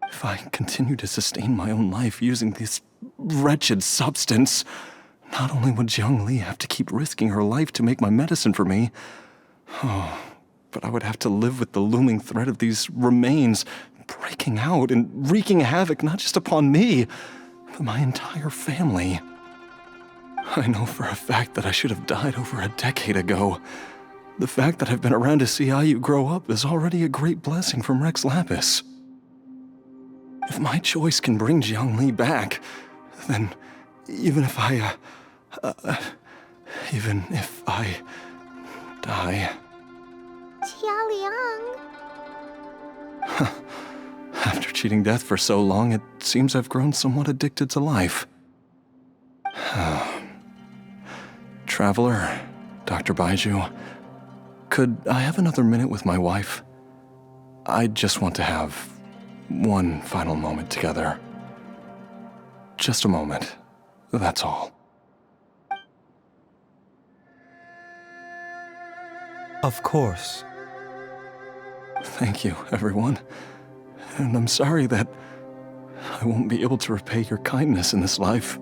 If I continue to sustain my own life using this wretched substance, not only would Jiang Li have to keep risking her life to make my medicine for me, but I would have to live with the looming threat of these remains breaking out and wreaking havoc not just upon me, but my entire family. I know for a fact that I should have died over a decade ago. The fact that I've been around to see how you grow up is already a great blessing from Rex Lapis. If my choice can bring Jiang Li back, then even if I die... Jialiang... After cheating death for so long, it seems I've grown somewhat addicted to life. Traveler, Dr. Baizhu, could I have another minute with my wife? I just want to have one final moment together. Just a moment, that's all. Of course. Thank you, everyone. And I'm sorry that I won't be able to repay your kindness in this life.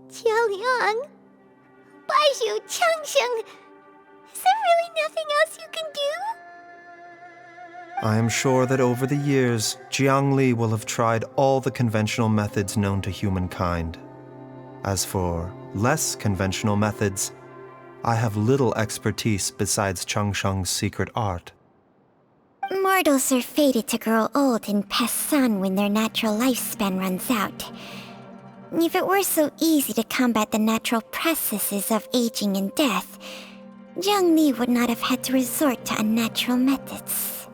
Jialiang... Baizhu, Changsheng... Is there really nothing else you can do? I am sure that over the years, Jiang Li will have tried all the conventional methods known to humankind. As for less conventional methods, I have little expertise besides Changsheng's secret art. Mortals are fated to grow old and pass on when their natural lifespan runs out. If it were so easy to combat the natural processes of aging and death, Jiang Li would not have had to resort to unnatural methods.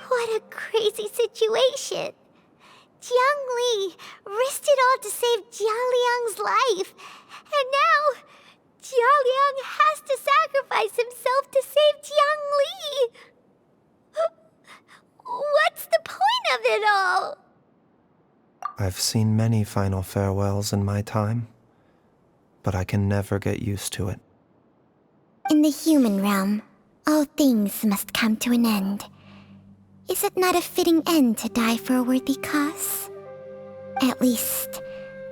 What a crazy situation! Jiang Li risked it all to save Jialiang's life, and now Jialiang I've seen many final farewells in my time, but I can never get used to it. In the human realm, all things must come to an end. Is it not a fitting end to die for a worthy cause? At least,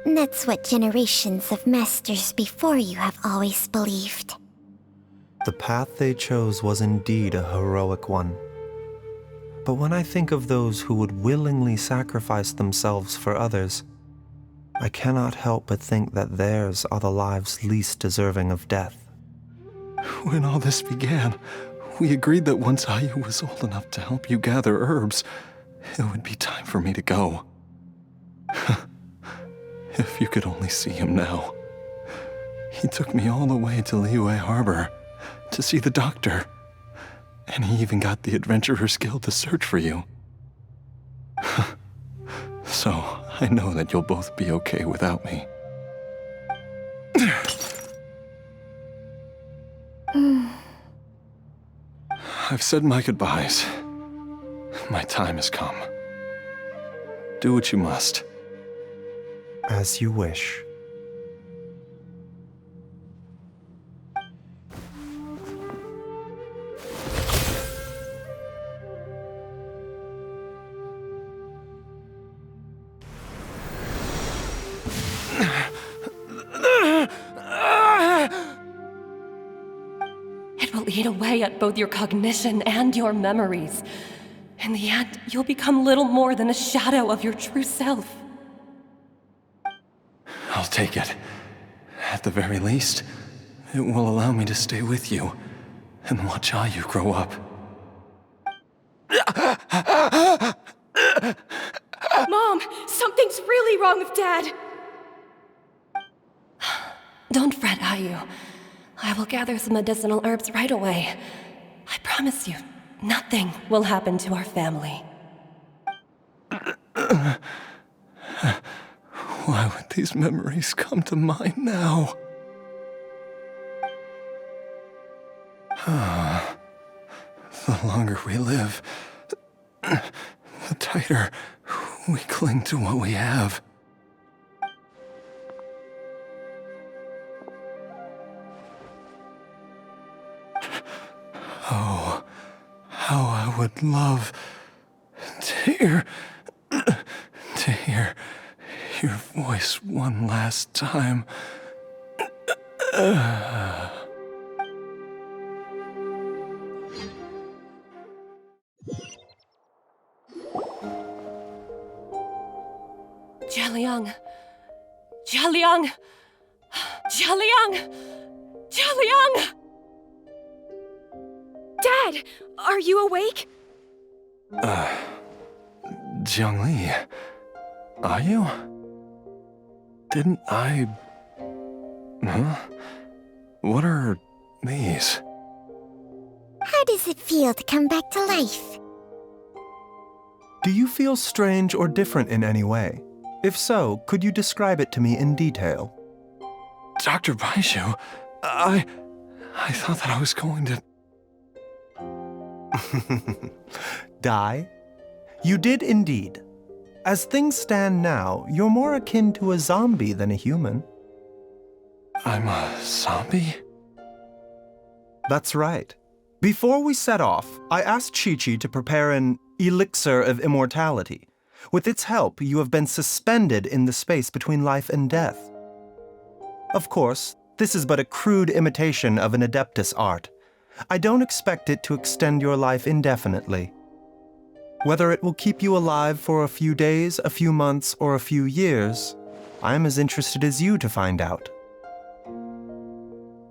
that's what generations of masters before you have always believed. The path they chose was indeed a heroic one. But when I think of those who would willingly sacrifice themselves for others, I cannot help but think that theirs are the lives least deserving of death. When all this began, we agreed that once Ayu was old enough to help you gather herbs, it would be time for me to go. If you could only see him now. He took me all the way to Liyue Harbor to see the doctor. And he even got the Adventurers Guild to search for you. So, I know that you'll both be okay without me. I've said my goodbyes. My time has come. Do what you must. As you wish. It will eat away at both your cognition and your memories. In the end, you'll become little more than a shadow of your true self. I'll take it. At the very least, it will allow me to stay with you and watch Ayu grow up. Mom, something's really wrong with Dad. Don't fret, Ayu. I will gather some medicinal herbs right away. I promise you, nothing will happen to our family. Why would these memories come to mind now? The longer we live, the tighter we cling to what we have. Oh, how I would love to hear your voice one last time. Jialiang! Jialiang! Jialiang! Jialiang! Dad, are you awake? Jiangli, are you? Didn't I... Huh? What are these? How does it feel to come back to life? Do you feel strange or different in any way? If so, could you describe it to me in detail? Dr. Baizhu, I thought that I was going to... Die? You did indeed. As things stand now, you're more akin to a zombie than a human. I'm a zombie? That's right. Before we set off, I asked Qiqi to prepare an elixir of immortality. With its help, you have been suspended in the space between life and death. Of course, this is but a crude imitation of an Adeptus art. I don't expect it to extend your life indefinitely. Whether it will keep you alive for a few days, a few months, or a few years, I'm as interested as you to find out.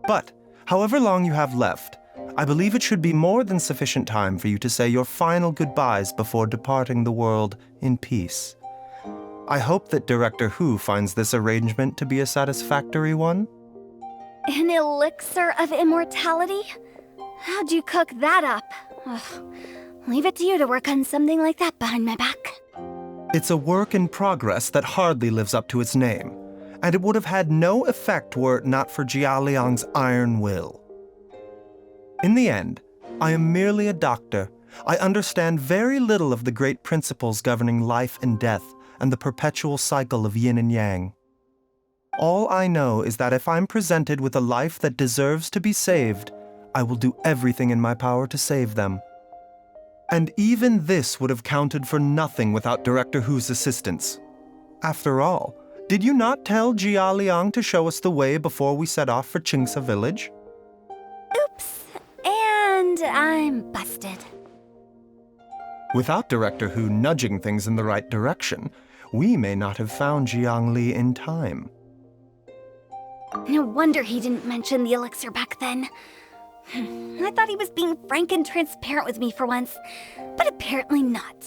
But, however long you have left, I believe it should be more than sufficient time for you to say your final goodbyes before departing the world in peace. I hope that Director Hu finds this arrangement to be a satisfactory one. An elixir of immortality? How'd you cook that up? Ugh. Leave it to you to work on something like that behind my back. It's a work in progress that hardly lives up to its name, and it would have had no effect were it not for Jialiang's iron will. In the end, I am merely a doctor. I understand very little of the great principles governing life and death, and the perpetual cycle of yin and yang. All I know is that if I'm presented with a life that deserves to be saved, I will do everything in my power to save them. And even this would have counted for nothing without Director Hu's assistance. After all, did you not tell Jialiang to show us the way before we set off for Qingce Village? Oops. And I'm busted. Without Director Hu nudging things in the right direction, we may not have found Jiangli in time. No wonder he didn't mention the elixir back then. I thought he was being frank and transparent with me for once, but apparently not.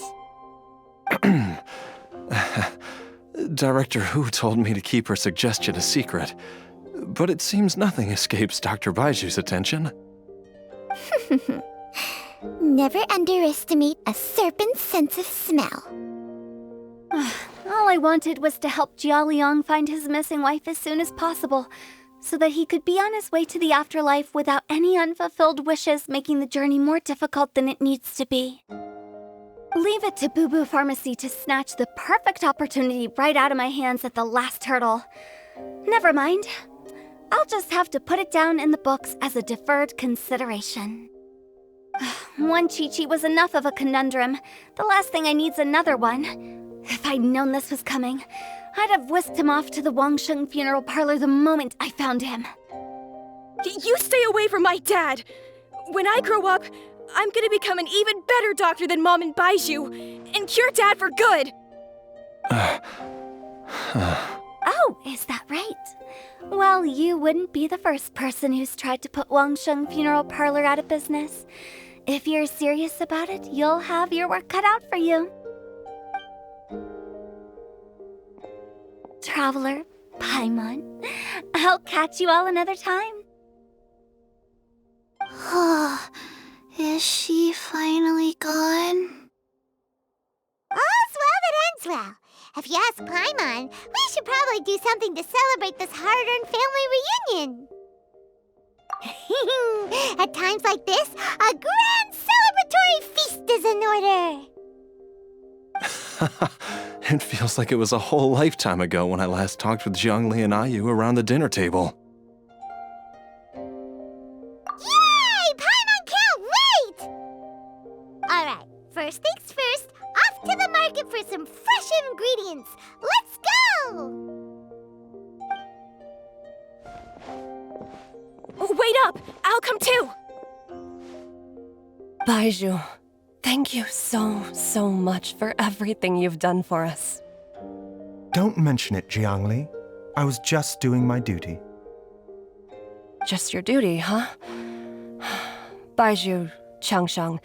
Director Hu told me to keep her suggestion a secret, but it seems nothing escapes Dr. Baizhu's attention. Never underestimate a serpent's sense of smell. All I wanted was to help Jialiang find his missing wife as soon as possible, so that he could be on his way to the afterlife without any unfulfilled wishes making the journey more difficult than it needs to be. Leave it to Bubu Pharmacy to snatch the perfect opportunity right out of my hands at the last hurdle. Never mind. I'll just have to put it down in the books as a deferred consideration. One Qiqi was enough of a conundrum. The last thing I need's another one. If I'd known this was coming, I'd have whisked him off to the Wangsheng funeral parlor the moment I found him. You stay away from my dad! When I grow up, I'm gonna become an even better doctor than Mom and Baizhu, and cure Dad for good! Oh, is that right? Well, you wouldn't be the first person who's tried to put Wangsheng funeral parlor out of business. If you're serious about it, you'll have your work cut out for you. Traveler, Paimon, I'll catch you all another time. Is she finally gone? All's well that ends well. If you ask Paimon, we should probably do something to celebrate this hard-earned family reunion. At times like this, a grand celebratory feast is in order. It feels like it was a whole lifetime ago when I last talked with Jiangli and Ayu around the dinner table. Yay! Paimon can't wait! Alright, first things first, off to the market for some fresh ingredients. Let's go! Wait up! I'll come too! Baizhu, thank you so much for everything you've done for us. Don't mention it, Jiangli. I was just doing my duty. Just your duty, huh? Baizhu, Changsheng,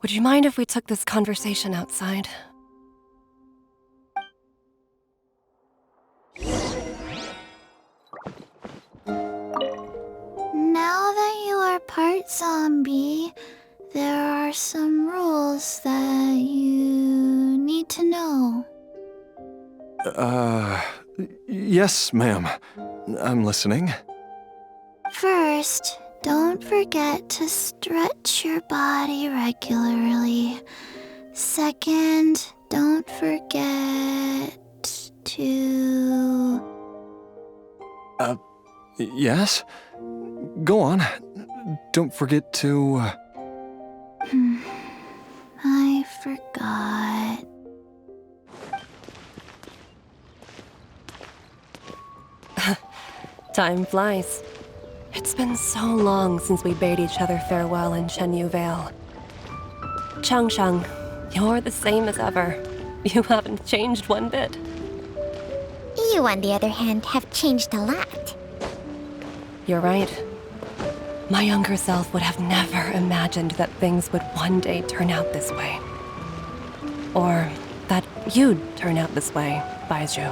would you mind if we took this conversation outside? Now that you are part zombie, there are some rules that you need to know. Yes, ma'am. I'm listening. First, don't forget to stretch your body regularly. Second, don't forget to... Yes? Go on. Don't forget to... I forgot. Time flies. It's been so long since we bade each other farewell in Shenyu Vale. Changsheng, you're the same as ever. You haven't changed one bit. You, on the other hand, have changed a lot. You're right. My younger self would have never imagined that things would one day turn out this way. Or that you'd turn out this way, Baizhu.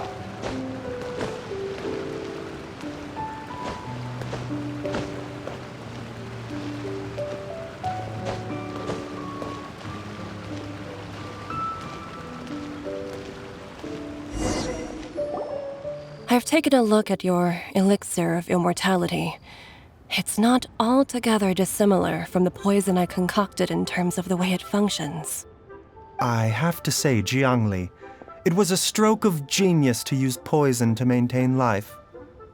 I've taken a look at your elixir of immortality. It's not altogether dissimilar from the poison I concocted in terms of the way it functions. I have to say, Jiangli, It was a stroke of genius to use poison to maintain life.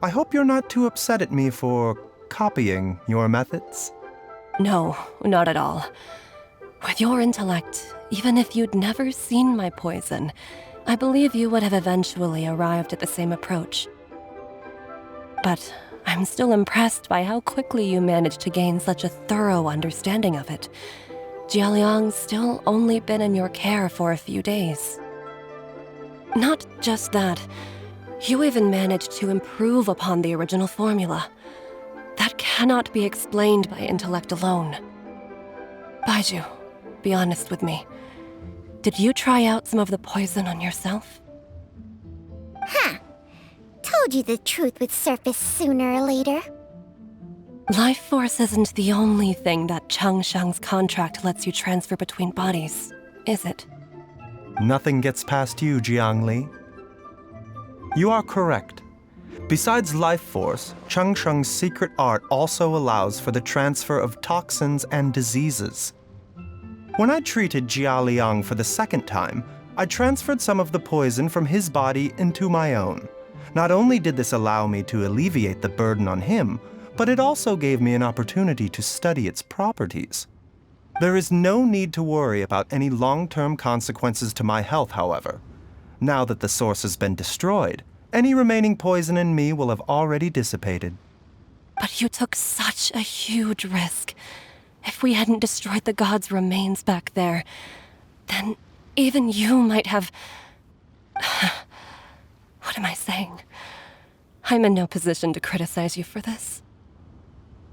I hope you're not too upset at me for copying your methods. No, not at all. With your intellect, even if you'd never seen my poison, I believe you would have eventually arrived at the same approach. But I'm still impressed by how quickly you managed to gain such a thorough understanding of it. Jialiang's still only been in your care for a few days. Not just that, you even managed to improve upon the original formula. That cannot be explained by intellect alone. Baizhu, be honest with me. Did you try out some of the poison on yourself? Huh. Told you the truth would surface sooner or later. Life force isn't the only thing that Changshang's contract lets you transfer between bodies, is it? Nothing gets past you, Jiangli. You are correct. Besides life force, Changsheng's secret art also allows for the transfer of toxins and diseases. When I treated Jialiang for the second time, I transferred some of the poison from his body into my own. Not only did this allow me to alleviate the burden on him, but it also gave me an opportunity to study its properties. There is no need to worry about any long-term consequences to my health, however. Now that the source has been destroyed, any remaining poison in me will have already dissipated. But you took such a huge risk. If we hadn't destroyed the god's remains back there, then even you might have... What am I saying? I'm in no position to criticize you for this.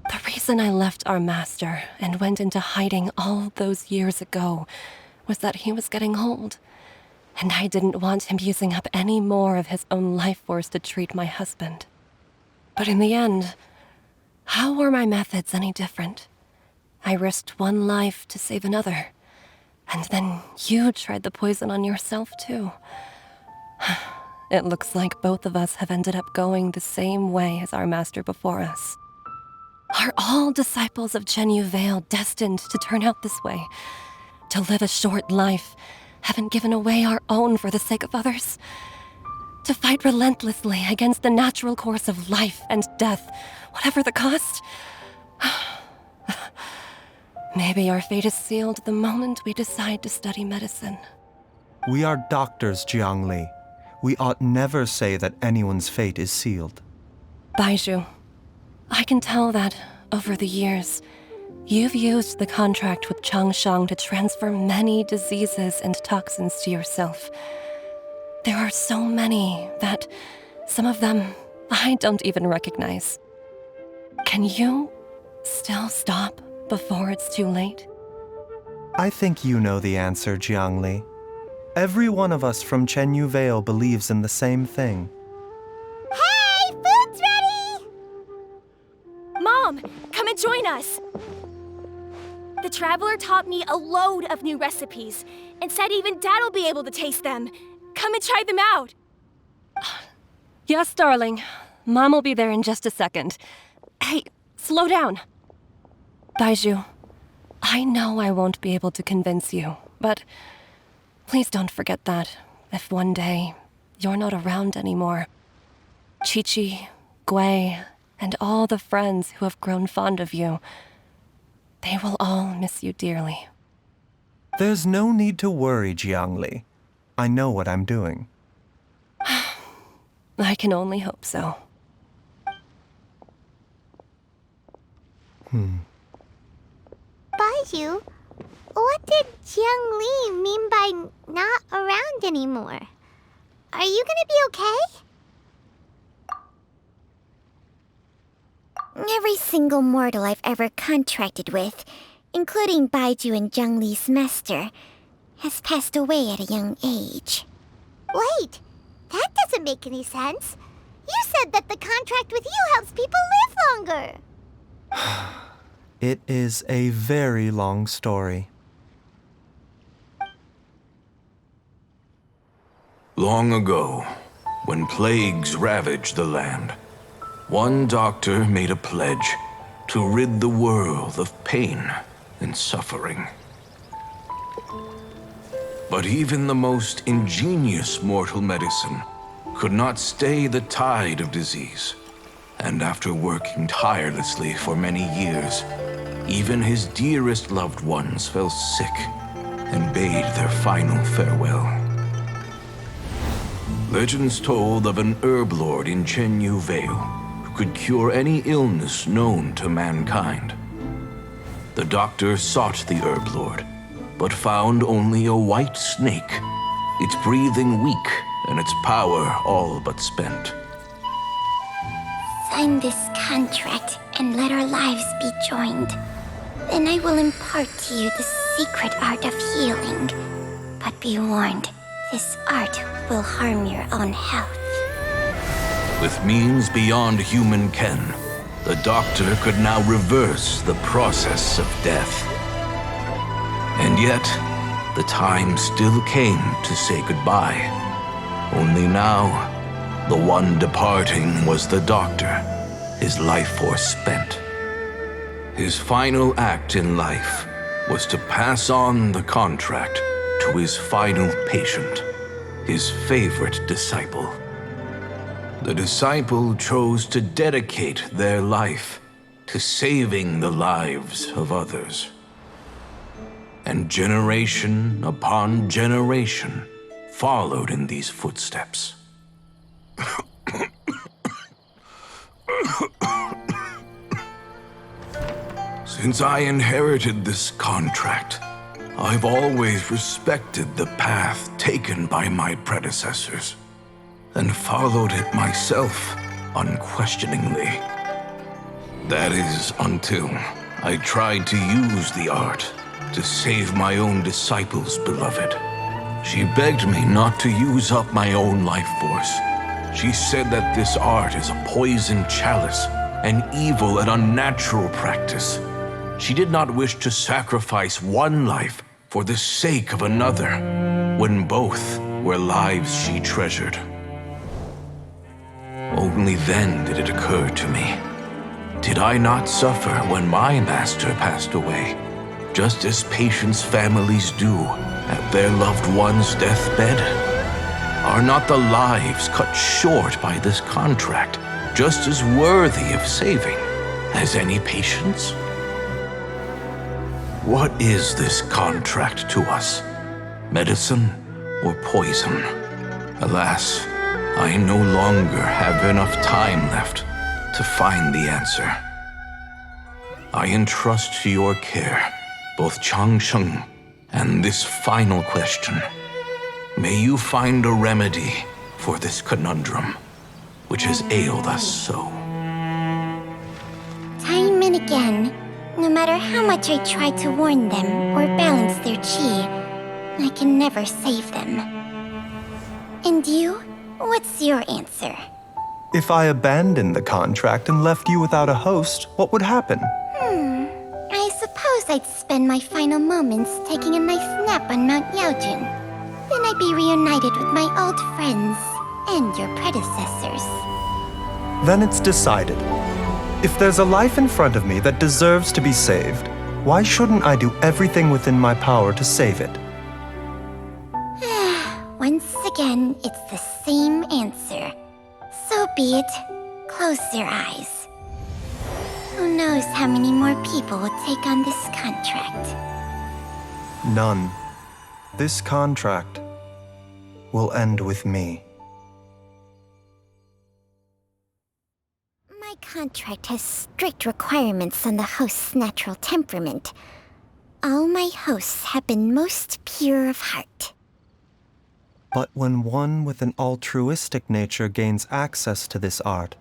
The reason I left our master and went into hiding all those years ago was that he was getting old, and I didn't want him using up any more of his own life force to treat my husband. But in the end, how were my methods any different? I risked one life to save another, and then you tried the poison on yourself too. It looks like both of us have ended up going the same way as our master before us. Are all disciples of Qingce Village destined to turn out this way? To live a short life, having given away our own for the sake of others? To fight relentlessly against the natural course of life and death, whatever the cost? Maybe our fate is sealed the moment we decide to study medicine. We are doctors, Jiangli. We ought never say that anyone's fate is sealed. Baizhu, I can tell that, over the years, you've used the contract with Changshang to transfer many diseases and toxins to yourself. There are so many that, some of them, I don't even recognize. Can you still stop before it's too late? I think you know the answer, Jiangli. Every one of us from Qingce Village believes in the same thing. Hey, food's ready! Mom, come and join us! The Traveler taught me a load of new recipes, and said even Dad'll be able to taste them. Come and try them out! Yes, darling. Mom will be there in just a second. Hey, slow down. Baizhu, I know I won't be able to convince you, but please don't forget that if one day you're not around anymore, Qiqi, Gui, and all the friends who have grown fond of you, they will all miss you dearly. There's no need to worry, Jiangli. I know what I'm doing. I can only hope so. Baizhu, what did Jiang Li mean by not around anymore? Are you gonna be okay? Every single mortal I've ever contracted with, including Baizhu and Jiang Li's master, has passed away at a young age. Wait, that doesn't make any sense. You said that the contract with you helps people live longer. It is a very long story. Long ago, when plagues ravaged the land, one doctor made a pledge to rid the world of pain and suffering. But even the most ingenious mortal medicine could not stay the tide of disease. And after working tirelessly for many years, even his dearest loved ones fell sick and bade their final farewell. Legends told of an herb lord in Qingce Village who could cure any illness known to mankind. The doctor sought the herb lord, but found only a white snake, its breathing weak and its power all but spent. Sign this contract and let our lives be joined. Then I will impart to you the secret art of healing. But be warned, this art will harm your own health. With means beyond human ken, the doctor could now reverse the process of death. And yet, the time still came to say goodbye. Only now, the one departing was the doctor, his life force spent. His final act in life was to pass on the contract to his final patient, his favorite disciple. The disciple chose to dedicate their life to saving the lives of others. And generation upon generation followed in these footsteps. Since I inherited this contract, I've always respected the path taken by my predecessors and followed it myself unquestioningly. That is, until I tried to use the art to save my own disciple's beloved. She begged me not to use up my own life force. She said that this art is a poisoned chalice, an evil and unnatural practice. She did not wish to sacrifice one life for the sake of another, when both were lives she treasured. Only then did it occur to me, did I not suffer when my master passed away, just as patients' families do at their loved one's deathbed? Are not the lives cut short by this contract just as worthy of saving as any patients? What is this contract to us? Medicine or poison? Alas, I no longer have enough time left to find the answer. I entrust to your care both Changsheng and this final question. May you find a remedy for this conundrum, which has ailed us so. Time and again, no matter how much I try to warn them or balance their chi, I can never save them. And you? What's your answer? If I abandoned the contract and left you without a host, what would happen? I suppose I'd spend my final moments taking a nice nap on Mount Yaojun. Then I'd be reunited with my old friends and your predecessors. Then it's decided. If there's a life in front of me that deserves to be saved, why shouldn't I do everything within my power to save it? Once again, it's the same answer. So be it. Close your eyes. Who knows how many more people will take on this contract? None. This contract will end with me. My contract has strict requirements on the host's natural temperament. All my hosts have been most pure of heart. But when one with an altruistic nature gains access to this art,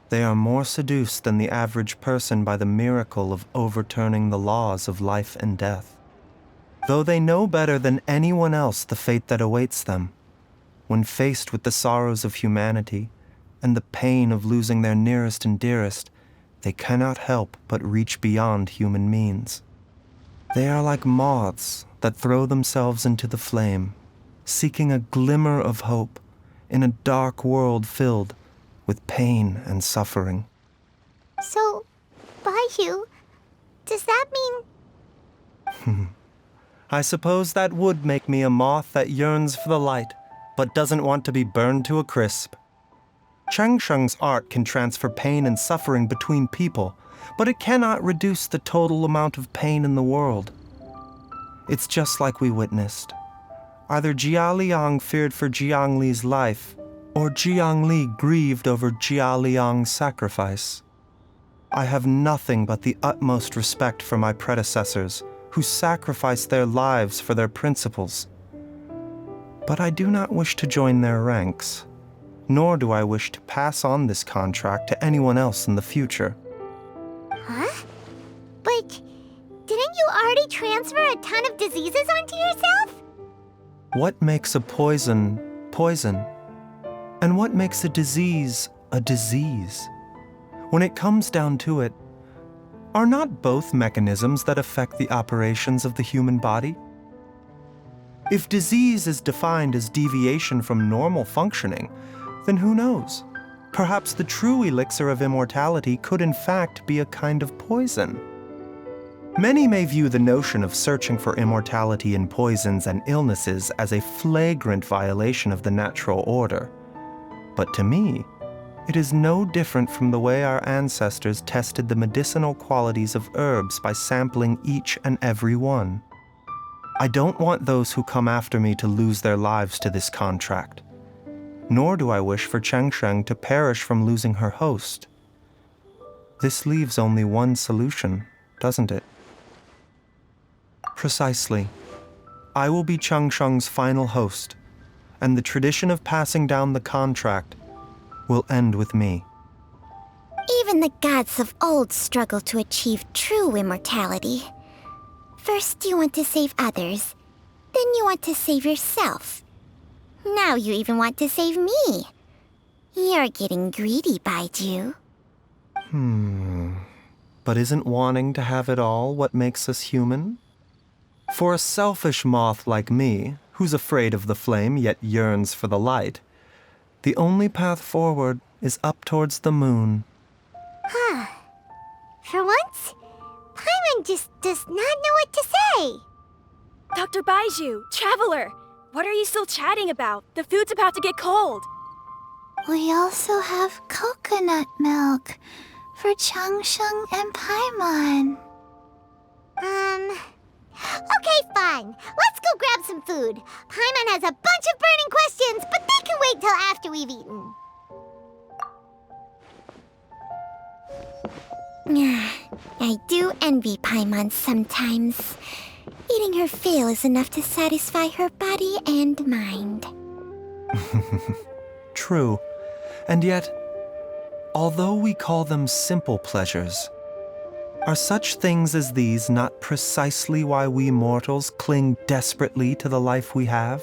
they are more seduced than the average person by the miracle of overturning the laws of life and death. Though they know better than anyone else the fate that awaits them, when faced with the sorrows of humanity and the pain of losing their nearest and dearest, they cannot help but reach beyond human means. They are like moths that throw themselves into the flame, seeking a glimmer of hope in a dark world filled with pain and suffering. So, Baizhu, does that mean... I suppose that would make me a moth that yearns for the light, but doesn't want to be burned to a crisp. Changsheng's art can transfer pain and suffering between people, but it cannot reduce the total amount of pain in the world. It's just like we witnessed. Either Jialiang feared for Jiangli's life, or Jiangli grieved over Jialiang's sacrifice. I have nothing but the utmost respect for my predecessors, who sacrificed their lives for their principles. But I do not wish to join their ranks, nor do I wish to pass on this contract to anyone else in the future. Huh? But didn't you already transfer a ton of diseases onto yourself? What makes a poison, poison? And what makes a disease, a disease? When it comes down to it, are not both mechanisms that affect the operations of the human body? If disease is defined as deviation from normal functioning, then who knows? Perhaps the true elixir of immortality could in fact be a kind of poison. Many may view the notion of searching for immortality in poisons and illnesses as a flagrant violation of the natural order. But to me, it is no different from the way our ancestors tested the medicinal qualities of herbs by sampling each and every one. I don't want those who come after me to lose their lives to this contract. Nor do I wish for Changsheng to perish from losing her host. This leaves only one solution, doesn't it? Precisely. I will be Changsheng's final host, and the tradition of passing down the contract will end with me. Even the gods of old struggle to achieve true immortality. First you want to save others, then you want to save yourself. Now you even want to save me. You're getting greedy, Baizhu. But isn't wanting to have it all what makes us human? For a selfish moth like me, who's afraid of the flame yet yearns for the light, the only path forward is up towards the moon. For once, Paimon just does not know what to say. Dr. Baizhu, Traveler, what are you still chatting about? The food's about to get cold. We also have coconut milk for Changsheng and Paimon. Okay, fine. Let's go grab some food. Paimon has a bunch of burning questions, but they can wait till after we've eaten. I do envy Paimon sometimes. Eating her fill is enough to satisfy her body and mind. True. And yet, although we call them simple pleasures, are such things as these not precisely why we mortals cling desperately to the life we have?